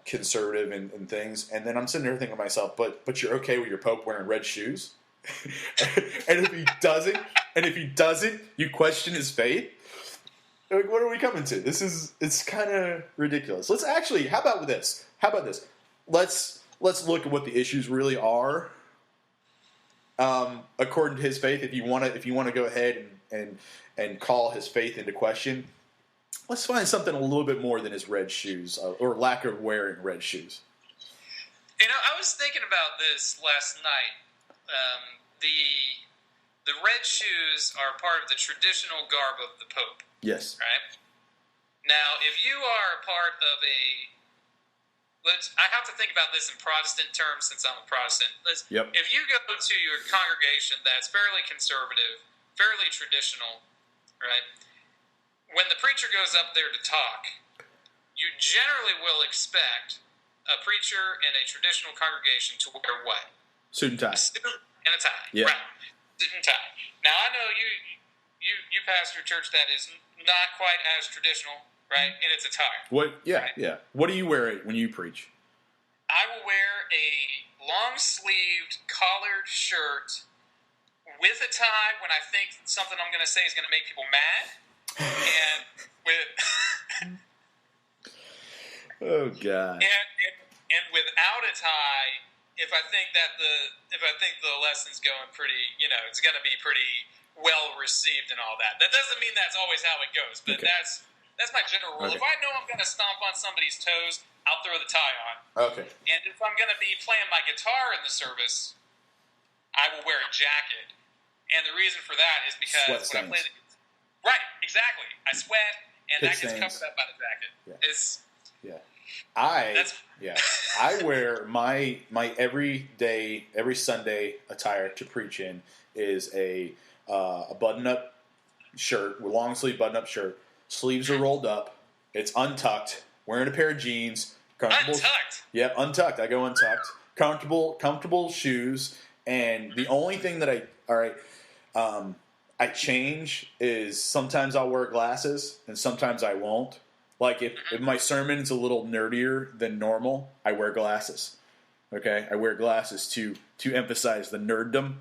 conservative in things. And then I'm sitting there thinking to myself, but you're okay with your Pope wearing red shoes? and if he doesn't, you question his faith? Like, what are we coming to? It's kind of ridiculous. Let's actually, how about this? Let's look at what the issues really are. According to his faith, if you want to go ahead and call his faith into question, let's find something a little bit more than his red shoes or lack of wearing red shoes. You know, I was thinking about this last night. The red shoes are part of the traditional garb of the Pope. Yes. Right? Now, if you are a part of I have to think about this in Protestant terms since I'm a Protestant. Yep. If you go to your congregation that's fairly conservative, fairly traditional, right? When the preacher goes up there to talk, you generally will expect a preacher in a traditional congregation to wear what? Suit and tie. A suit and a tie. Yeah. Right. Suit and tie. Now, I know you pastor a church that is not quite as traditional, right, in its attire. What? Yeah, right? yeah. What do you wear when you preach? I will wear a long-sleeved collared shirt with a tie when I think something I'm going to say is going to make people mad, and with oh god, and without a tie if I think the lesson's going pretty, you know, it's going to be pretty well received and all that. That doesn't mean that's always how it goes, but okay. That's my general rule. Okay. If I know I'm going to stomp on somebody's toes, I'll throw the tie on. Okay. And if I'm going to be playing my guitar in the service, I will wear a jacket. And the reason for that is because when I play the right, exactly. I sweat, and that gets covered up by the jacket. Yeah. I wear my every Sunday attire to preach in is a button-up shirt, long sleeve button-up shirt. Sleeves are rolled up. It's untucked. Wearing a pair of jeans. Untucked? Yep, untucked. I go untucked. Comfortable shoes. And the only thing that I change is sometimes I'll wear glasses and sometimes I won't. Like if my sermon's a little nerdier than normal, I wear glasses. Okay? I wear glasses to emphasize the nerddom.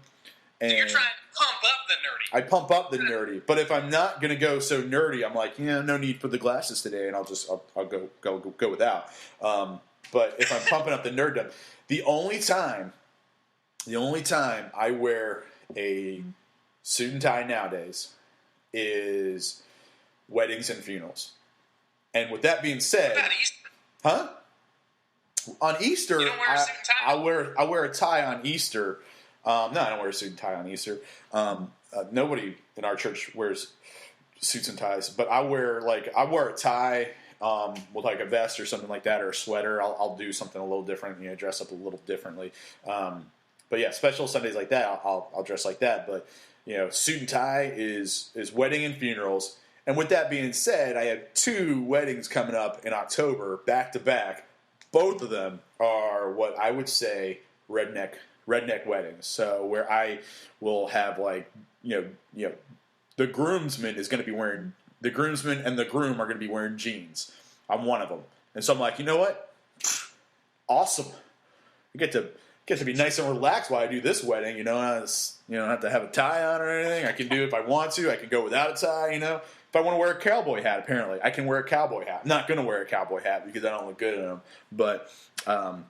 And so you're trying to pump up the nerdy. I pump up the nerdy. But if I'm not going to go so nerdy, I'm like, no need for the glasses today, and I'll go without. But if I'm pumping up the nerddom, the only time I wear a suit and tie nowadays is weddings and funerals. And with that being said, What about Easter? huh? On Easter, You don't wear a suit and tie? I wear a tie on Easter. No, I don't wear a suit and tie on Easter. Nobody in our church wears suits and ties, but I wear a tie with like a vest or something like that, or a sweater. I'll do something a little different, dress up a little differently. But yeah, special Sundays like that, I'll dress like that. But suit and tie is wedding and funerals. And with that being said, I have 2 weddings coming up in October, back to back. Both of them are what I would say redneck weddings. So where I will have the groomsman is going to be wearing, the groomsman and the groom are going to be wearing jeans. I'm one of them, and so I'm like, you know what? Awesome. I get to be nice and relaxed while I do this wedding. I don't have to have a tie on or anything. I can do it if I want to. I can go without a tie. If I want to wear a cowboy hat, apparently I can wear a cowboy hat. I'm not going to wear a cowboy hat because I don't look good in them. But the rule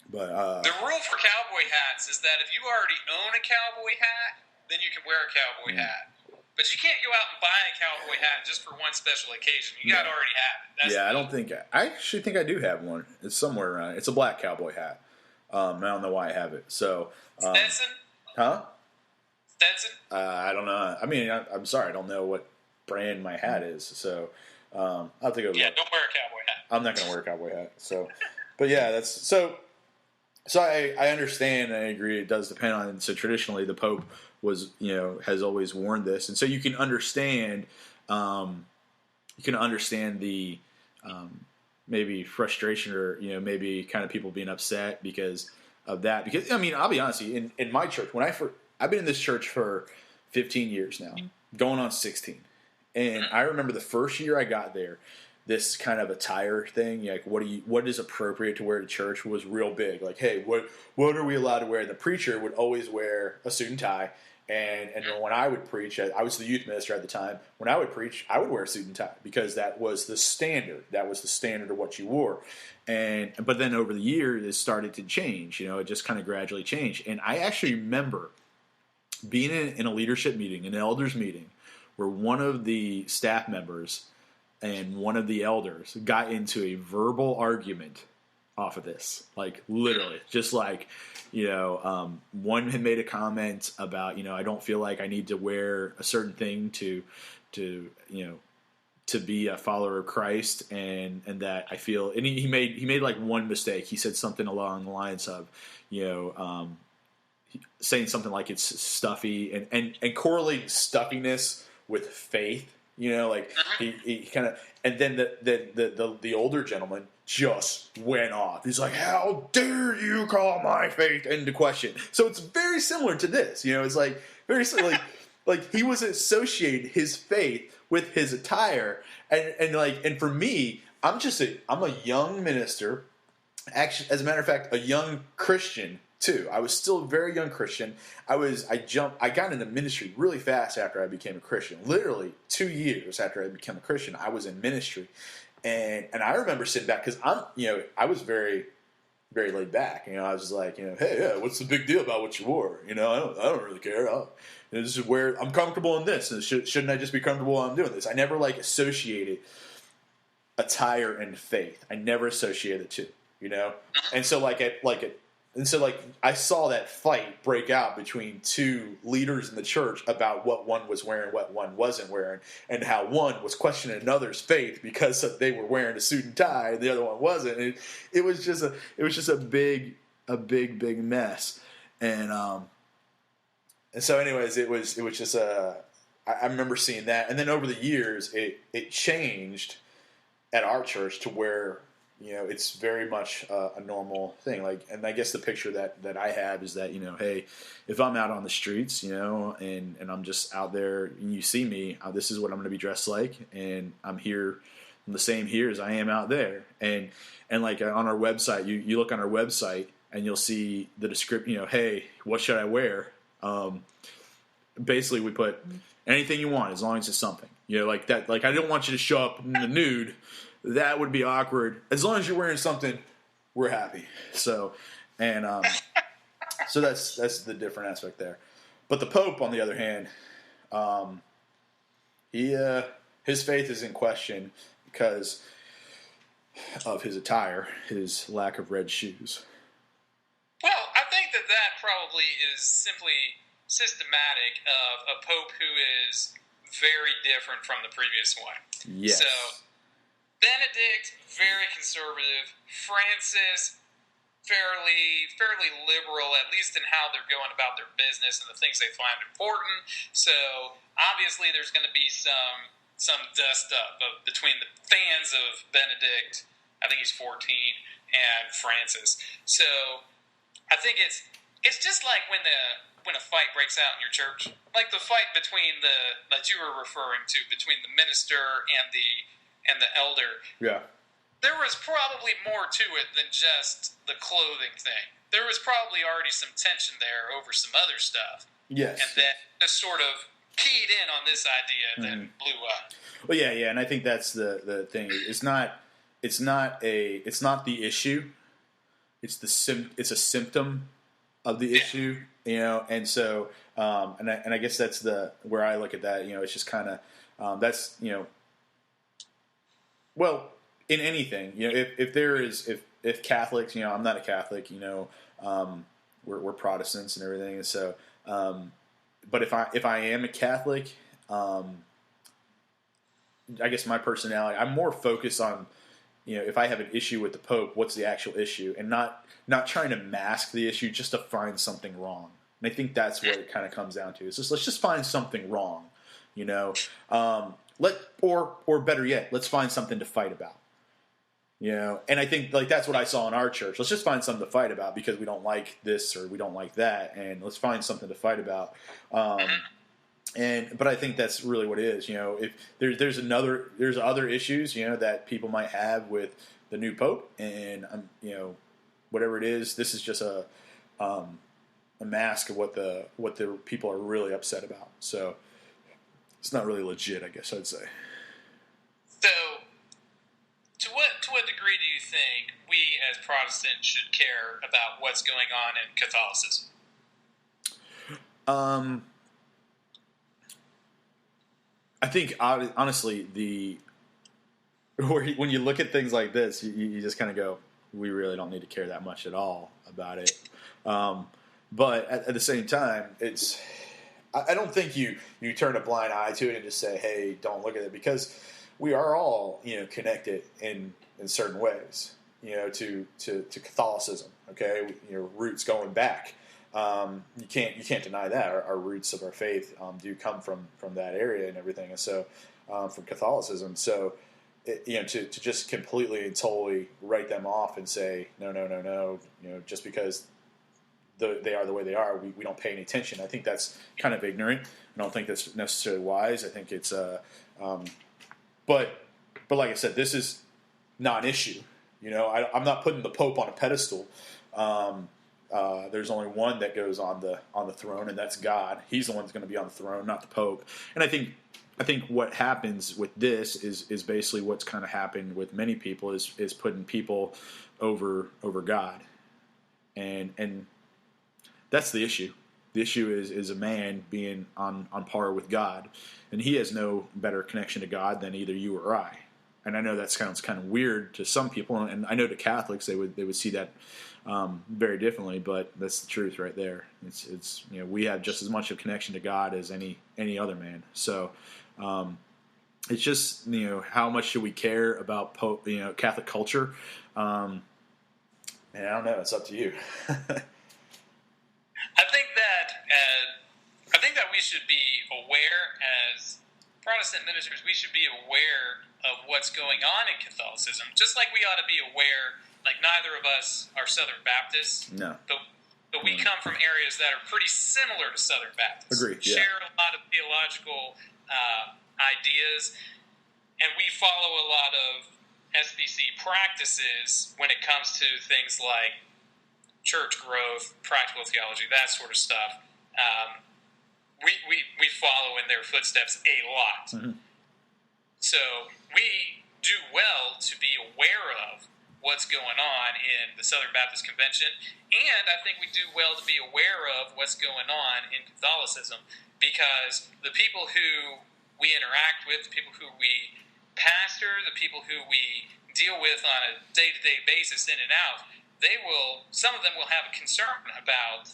for cowboy hats is that if you already own a cowboy hat, then you can wear a cowboy hat. But you can't go out and buy a cowboy hat just for one special occasion. You got to already have it. I actually think I do have one. It's somewhere around. It's a black cowboy hat. I don't know why I have it. So Stetson? Huh? Stetson? I don't know. I mean, I'm sorry. I don't know what brand my hat is. So I'll have to go. Yeah, don't wear a cowboy hat. I'm not going to wear a cowboy hat. So, but yeah, that's so. So I understand and I agree. It does depend on. So traditionally, the Pope has always worn this, and so you can understand. You can understand the maybe frustration or maybe kind of people being upset because of that. Because I mean, I'll be honest with you, in my church, I've been in this church for 15 years now, going on 16, and I remember the first year I got there. This kind of attire thing, like what is appropriate to wear to church, was real big. Like, hey, what are we allowed to wear? And the preacher would always wear a suit and tie. And when I would preach, I was the youth minister at the time. When I would preach, I would wear a suit and tie because that was the standard. That was the standard of what you wore. But then over the years, it started to change. It just kind of gradually changed. And I actually remember being in a leadership meeting, an elders meeting, where one of the staff members and one of the elders got into a verbal argument off of this. Like, literally. Just like, one had made a comment about, I don't feel like I need to wear a certain thing to be a follower of Christ, and that I feel, and he made like one mistake. He said something along the lines of, saying something like it's stuffy and correlating stuffiness with faith. He kind of, and then the older gentleman just went off. He's like, "How dare you call my faith into question?" So it's very similar to this. It's like very similar. Like he was associating his faith with his attire, and for me, I'm a young minister. Actually, as a matter of fact, a young Christian too. I was still a very young Christian. I got into ministry really fast after I became a Christian. Literally 2 years after I became a Christian, I was in ministry. And I remember sitting back because I was very, very laid back. I was like, hey, yeah, what's the big deal about what you wore? I don't really care. This is where I'm comfortable in this. And shouldn't I just be comfortable while I'm doing this? I never associated attire and faith. I never associated the two, And so I saw that fight break out between 2 leaders in the church about what one was wearing, what one wasn't wearing, and how one was questioning another's faith because they were wearing a suit and tie, and the other one wasn't. And it was just a big mess. And so, anyways, it was just I remember seeing that, and then over the years, it changed at our church to where. It's very much a normal thing. And I guess the picture that I have is that, hey, if I'm out on the streets, and I'm just out there and you see me, this is what I'm going to be dressed like. And I'm the same here as I am out there. And like on our website, you look on our website and you'll see the description, hey, what should I wear? Basically we put anything you want as long as it's something, like that. Like, I don't want you to show up in the nude. That would be awkward. As long as you're wearing something, we're happy. So, and so that's the different aspect there. But the Pope, on the other hand, his faith is in question. because of his attire, his lack of red shoes. Well, I think that probably is simply systematic of a pope who is very different from the previous one. Yes. So, Benedict, very conservative. Francis, fairly liberal, at least in how they're going about their business and the things they find important. So, obviously, there's going to be some dust up between the fans of Benedict, I think he's 14, and Francis. So, I think it's just like when a fight breaks out in your church, like the fight between that you were referring to between the minister and the elder. Yeah. There was probably more to it than just the clothing thing. There was probably already some tension there over some other stuff. Yes. And that just sort of keyed in on this idea and then blew up. Well, yeah, and I think that's the thing. It's not the issue. It's a symptom of the issue, and so and I guess that's where I look at that. It's just kind of that's well, in anything, if Catholics, I'm not a Catholic, we're Protestants and everything, and so but if I am a Catholic, I guess my personality, I'm more focused on, if I have an issue with the Pope, what's the actual issue, and not trying to mask the issue just to find something wrong. And I think that's what it kind of comes down to. It's just, let's just find something wrong, or better yet, let's find something to fight about. And I think that's what I saw in our church. Let's just find something to fight about because we don't like this or we don't like that, and let's find something to fight about. But I think that's really what it is. If there's other issues, that people might have with the new Pope, and whatever it is, this is just a mask of what the people are really upset about. So it's not really legit, I guess I'd say. So, to what degree do you think we as Protestants should care about what's going on in Catholicism? I think honestly, when you look at things like this, you just kind of go, we really don't need to care that much at all about it. But at the same time, I don't think you turn a blind eye to it and just say, hey, don't look at it, because we are all connected in certain ways to Catholicism. Okay, roots going back. You can't deny that our roots of our faith do come from that area and everything, and so from Catholicism. So to just completely and totally write them off and say no, just because they are the way they are, we don't pay any attention. I think that's kind of ignorant. I don't think that's necessarily wise. I think it's but like I said, this is not an issue. I'm not putting the Pope on a pedestal. There's only one that goes on the throne, and that's God. He's the one that's going to be on the throne, not the Pope. And I think what happens with this is basically what's kind of happened with many people is putting people over God, and that's the issue. The issue is a man being on par with God, and he has no better connection to God than either you or I. And I know that sounds kind of weird to some people, and I know to Catholics they would see that very differently, but that's the truth right there. It's we have just as much of a connection to God as any other man. So it's just how much should we care about Catholic culture? And I don't know. It's up to you. I think that we should be aware as Protestant ministers. We should be aware of what's going on in Catholicism, just like we ought to be aware. Like, neither of us are Southern Baptists. No. But we come from areas that are pretty similar to Southern Baptists. Agreed. Yeah. Share a lot of theological ideas, and we follow a lot of SBC practices when it comes to things like church growth, practical theology, that sort of stuff. We follow in their footsteps a lot. Mm-hmm. So we do well to be aware of what's going on in the Southern Baptist Convention, and I think we do well to be aware of what's going on in Catholicism, because the people who we interact with, the people who we pastor, the people who we deal with on a day-to-day basis in and out, some of them will have a concern about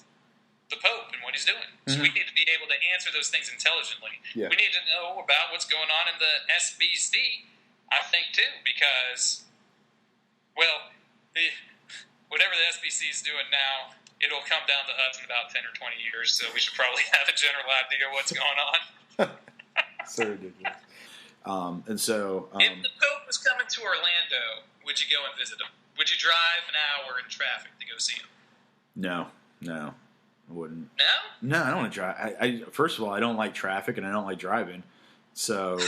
the Pope and what he's doing. So we need to be able to answer those things intelligently. Yeah. We need to know about what's going on in the SBC, I think, too, because, well, whatever the SBC is doing now, it'll come down to us in about 10 or 20 years, so we should probably have a general idea of what's going on. So ridiculous. And so... if the Pope was coming to Orlando, would you go and visit him? Would you drive an hour in traffic to go see him? No, I wouldn't. No? No, I don't want to drive. I first of all, I don't like traffic, and I don't like driving. So,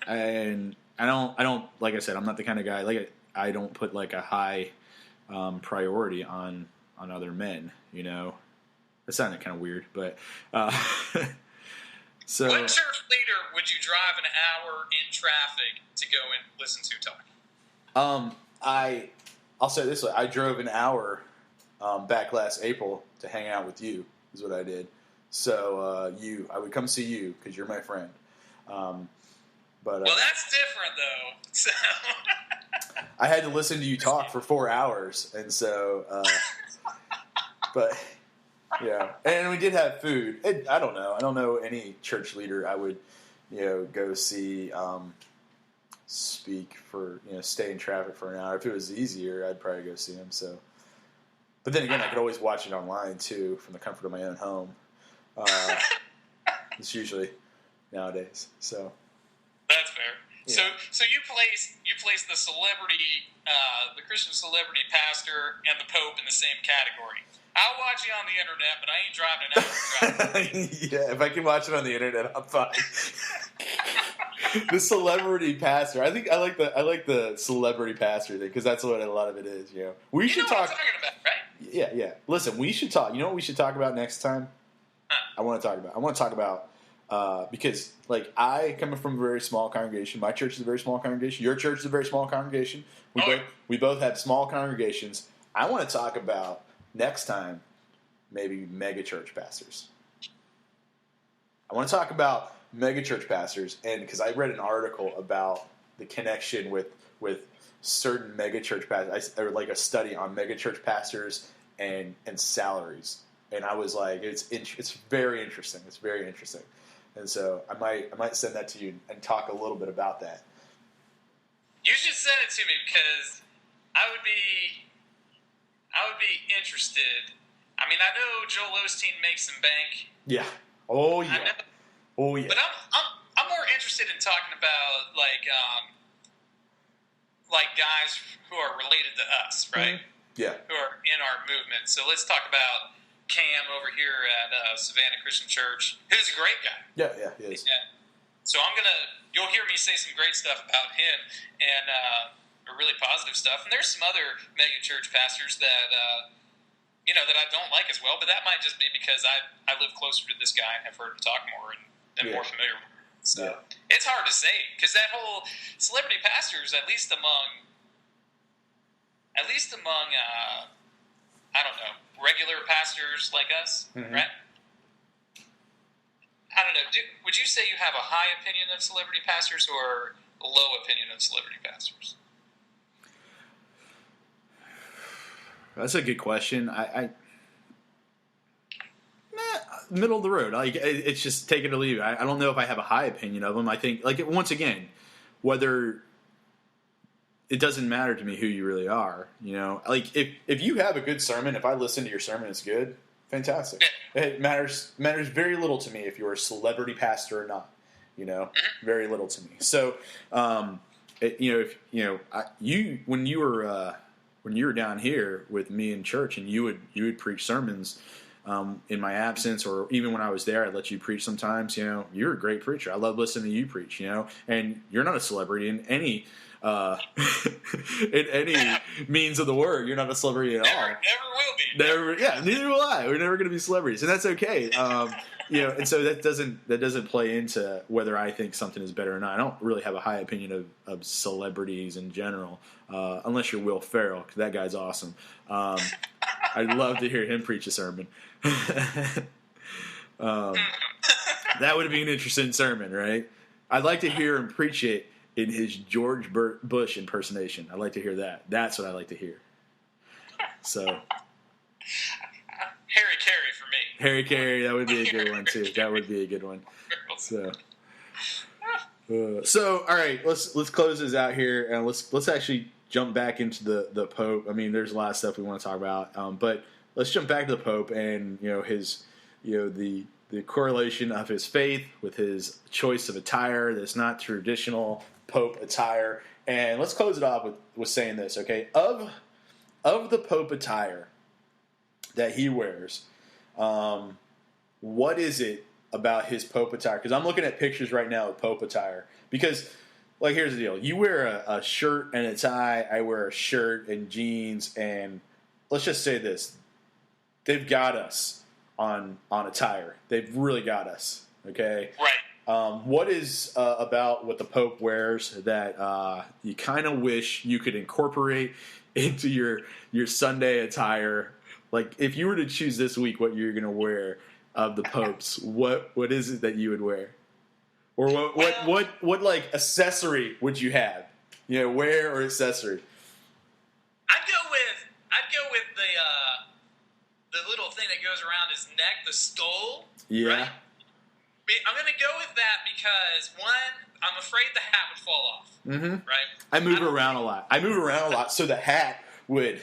and I don't. Like I said, I'm not the kind of guy. Like I don't put like a high priority on other men. You know, that sounded kind of weird, but so. What church leader would you drive an hour in traffic to go and listen to talk? I'll say it this way: I drove an hour back last April to hang out with you. Is what I did. So I would come see you because you're my friend. But well, that's different though. So I had to listen to you talk for 4 hours, and so. But yeah, and we did have food. I don't know. I don't know any church leader I would, go see. Speak for stay in traffic for an hour. If it was easier, I'd probably go see him. So, but then again, I could always watch it online too from the comfort of my own home. It's usually nowadays. So that's fair. Yeah. So you place the celebrity, the Christian celebrity pastor, and the Pope in the same category. I'll watch you on the internet, but I ain't driving an hour. Yeah, if I can watch it on the internet, I'm fine. The celebrity pastor. I think I like the celebrity pastor thing because that's what a lot of it is. We should talk. What I'm talking about, right? Yeah. Listen, we should talk. You know what we should talk about next time? I want to talk about because like I coming from a very small congregation. My church is a very small congregation. Your church is a very small congregation. We both have small congregations. I want to talk about next time maybe mega church pastors. I want to talk about mega church pastors, and because I read an article about the connection with certain mega church pastors, or like a study on mega church pastors and salaries, and I was like, it's very interesting. It's very interesting, and so I might send that to you and talk a little bit about that. You should send it to me because I would be interested. I mean, I know Joel Osteen makes some bank. Yeah. Oh yeah. Oh yeah. But I'm more interested in talking about like guys who are related to us, right? Mm-hmm. Yeah. Who are in our movement. So let's talk about Cam over here at Savannah Christian Church, who's a great guy. Yeah, he is. Yeah. So you'll hear me say some great stuff about him and really positive stuff. And there's some other mega church pastors that that I don't like as well, but that might just be because I live closer to this guy and have heard him talk more and am more familiar with him. So it's hard to say because that whole celebrity pastors, at least among I don't know, regular pastors like us, right? I don't know. Would you say you have a high opinion of celebrity pastors or a low opinion of celebrity pastors? That's a good question. Middle of the road. Like it's just take it or leave it. I don't know if I have a high opinion of them. I think, like once again, whether it doesn't matter to me who you really are. Like if you have a good sermon, if I listen to your sermon, it's good. Fantastic. Yeah. It matters very little to me if you're a celebrity pastor or not. Very little to me. So, when you were down here with me in church and you would preach sermons in my absence, or even when I was there, I'd let you preach sometimes. You're a great preacher. I love listening to you preach. And you're not a celebrity in any means of the word. You're not a celebrity at all. Never will be. Neither will I. We're never going to be celebrities, and that's okay. And so that doesn't play into whether I think something is better or not. I don't really have a high opinion of celebrities in general, unless you're Will Ferrell, because that guy's awesome. I'd love to hear him preach a sermon. That would be an interesting sermon, right? I'd like to hear him preach it in his George Bush impersonation. I'd like to hear that. That's what I like to hear. So Harry Carey for me. Harry Carey, that would be a good one too. That would be a good one. So all right, let's close this out here, and let's actually jump back into the Pope. I mean, there's a lot of stuff we want to talk about, but let's jump back to the Pope and the correlation of his faith with his choice of attire that's not traditional Pope attire. And let's close it off with saying this, okay? Of the Pope attire that he wears, what is it about his Pope attire? Because I'm looking at pictures right now of Pope attire. Because, like, here's the deal. You wear a shirt and a tie. I wear a shirt and jeans. And let's just say this. They've got us on attire. They've really got us, okay? Right. What is about what the Pope wears that you kind of wish you could incorporate into your Sunday attire? Like, if you were to choose this week what you're going to wear of the Popes, what is it that you would wear? Or what like accessory would you have? You know, wear or accessory? I'd go with the little thing that goes around his neck, the stole. Yeah. Right? I'm going to go with that because, one, I'm afraid the hat would fall off. Mm-hmm. Right? I move around a lot. So the hat would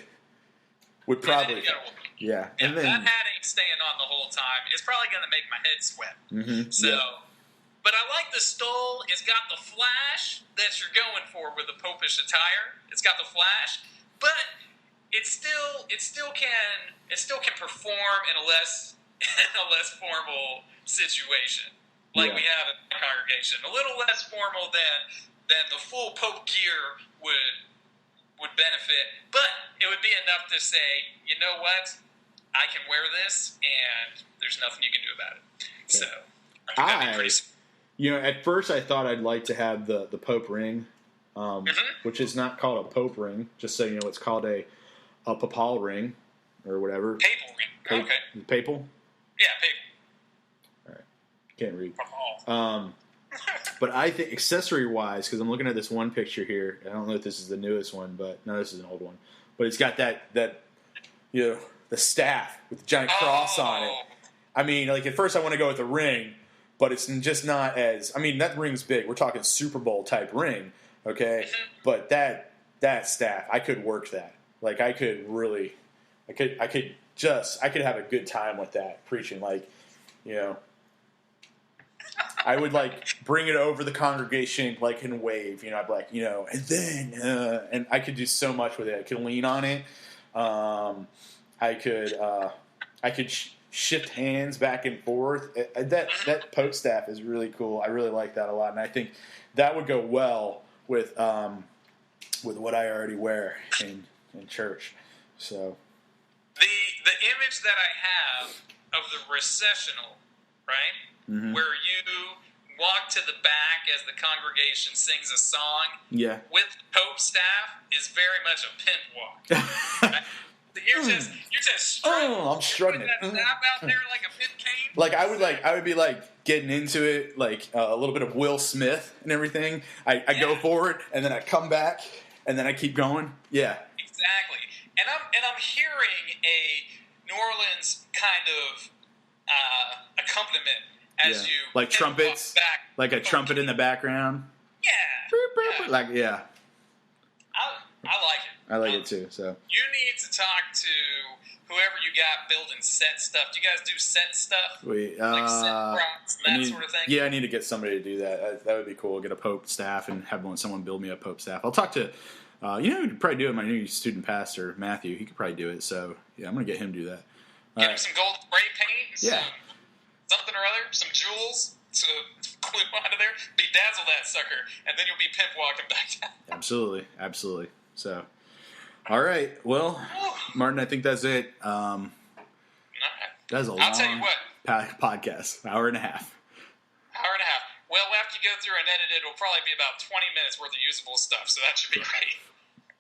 probably... Yeah. And that hat ain't staying on the whole time. It's probably going to make my head sweat. Mm-hmm. So... Yeah. But I like the stole. It's got the flash that you're going for with the popish attire. It's got the flash, but it still can perform in a less formal situation, like we have in the congregation. A little less formal than the full Pope gear would benefit, but it would be enough to say, you know what, I can wear this, and there's nothing you can do about it. Okay. So I think that'd be pretty. At first I thought I'd like to have the Pope ring, which is not called a Pope ring. Just so you know, it's called a papal ring or whatever. Papal ring. Okay. Papal? Yeah, papal. All right. Can't read. Papal. But I think accessory-wise, because I'm looking at this one picture here. I don't know if this is the newest one, but no, this is an old one. But it's got that the staff with the giant cross on it. I mean, like at first I want to go with the ring. But it's just not as... I mean, that ring's big. We're talking Super Bowl type ring, okay? But that staff, I could work that. Like, I could really... I could have a good time with that, preaching. Like, I would, like, bring it over the congregation, like, and wave. I'd be like, and then... and I could do so much with it. I could lean on it. I could... shift hands back and forth. That Pope staff is really cool. I really like that a lot, and I think that would go well with what I already wear in church. So the image that I have of the recessional, right, where you walk to the back as the congregation sings a song, with the Pope staff is very much a pimp walk. Right? You're just strutting. I'm strutting it. That staff out there like a pimp cane. Like I would be like getting into it, like a little bit of Will Smith and everything. I go forward and then I come back and then I keep going. Yeah, exactly. And I'm hearing a New Orleans kind of accompaniment as you like trumpets, like a trumpet in the background. Yeah. Like I like it. I like it too. So you need to talk to whoever you got building set stuff. Do you guys do set stuff? Like set props and that sort of thing? Yeah, I need to get somebody to do that. That would be cool. Get a Pope staff and have someone build me a Pope staff. I'll talk to, who could probably do it, my new student pastor, Matthew. He could probably do it. So, yeah, I'm going to get him to do that. Get him some gold spray paint, something or other, some jewels to glue onto there. Bedazzle that sucker, and then you'll be pimp walking back down. Absolutely. So... All right. Well, Martin, I think that's it. That's a long podcast. Hour and a half. Well, after you go through and edit it, it'll probably be about 20 minutes worth of usable stuff, so that should be great.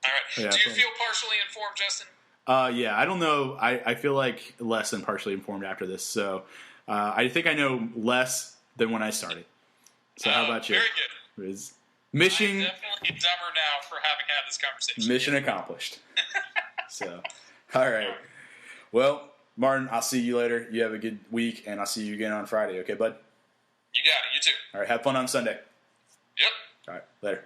All right. Yeah, do you feel partially informed, Justin? Yeah. I don't know. I feel like less than partially informed after this. So I think I know less than when I started. So how about you? Very good. Mission I'm definitely dumber now for having had this conversation. mission accomplished. So, all right. Well, Martin, I'll see you later. You have a good week, and I'll see you again on Friday. Okay, bud? You got it. You too. All right, have fun on Sunday. Yep. All right, later.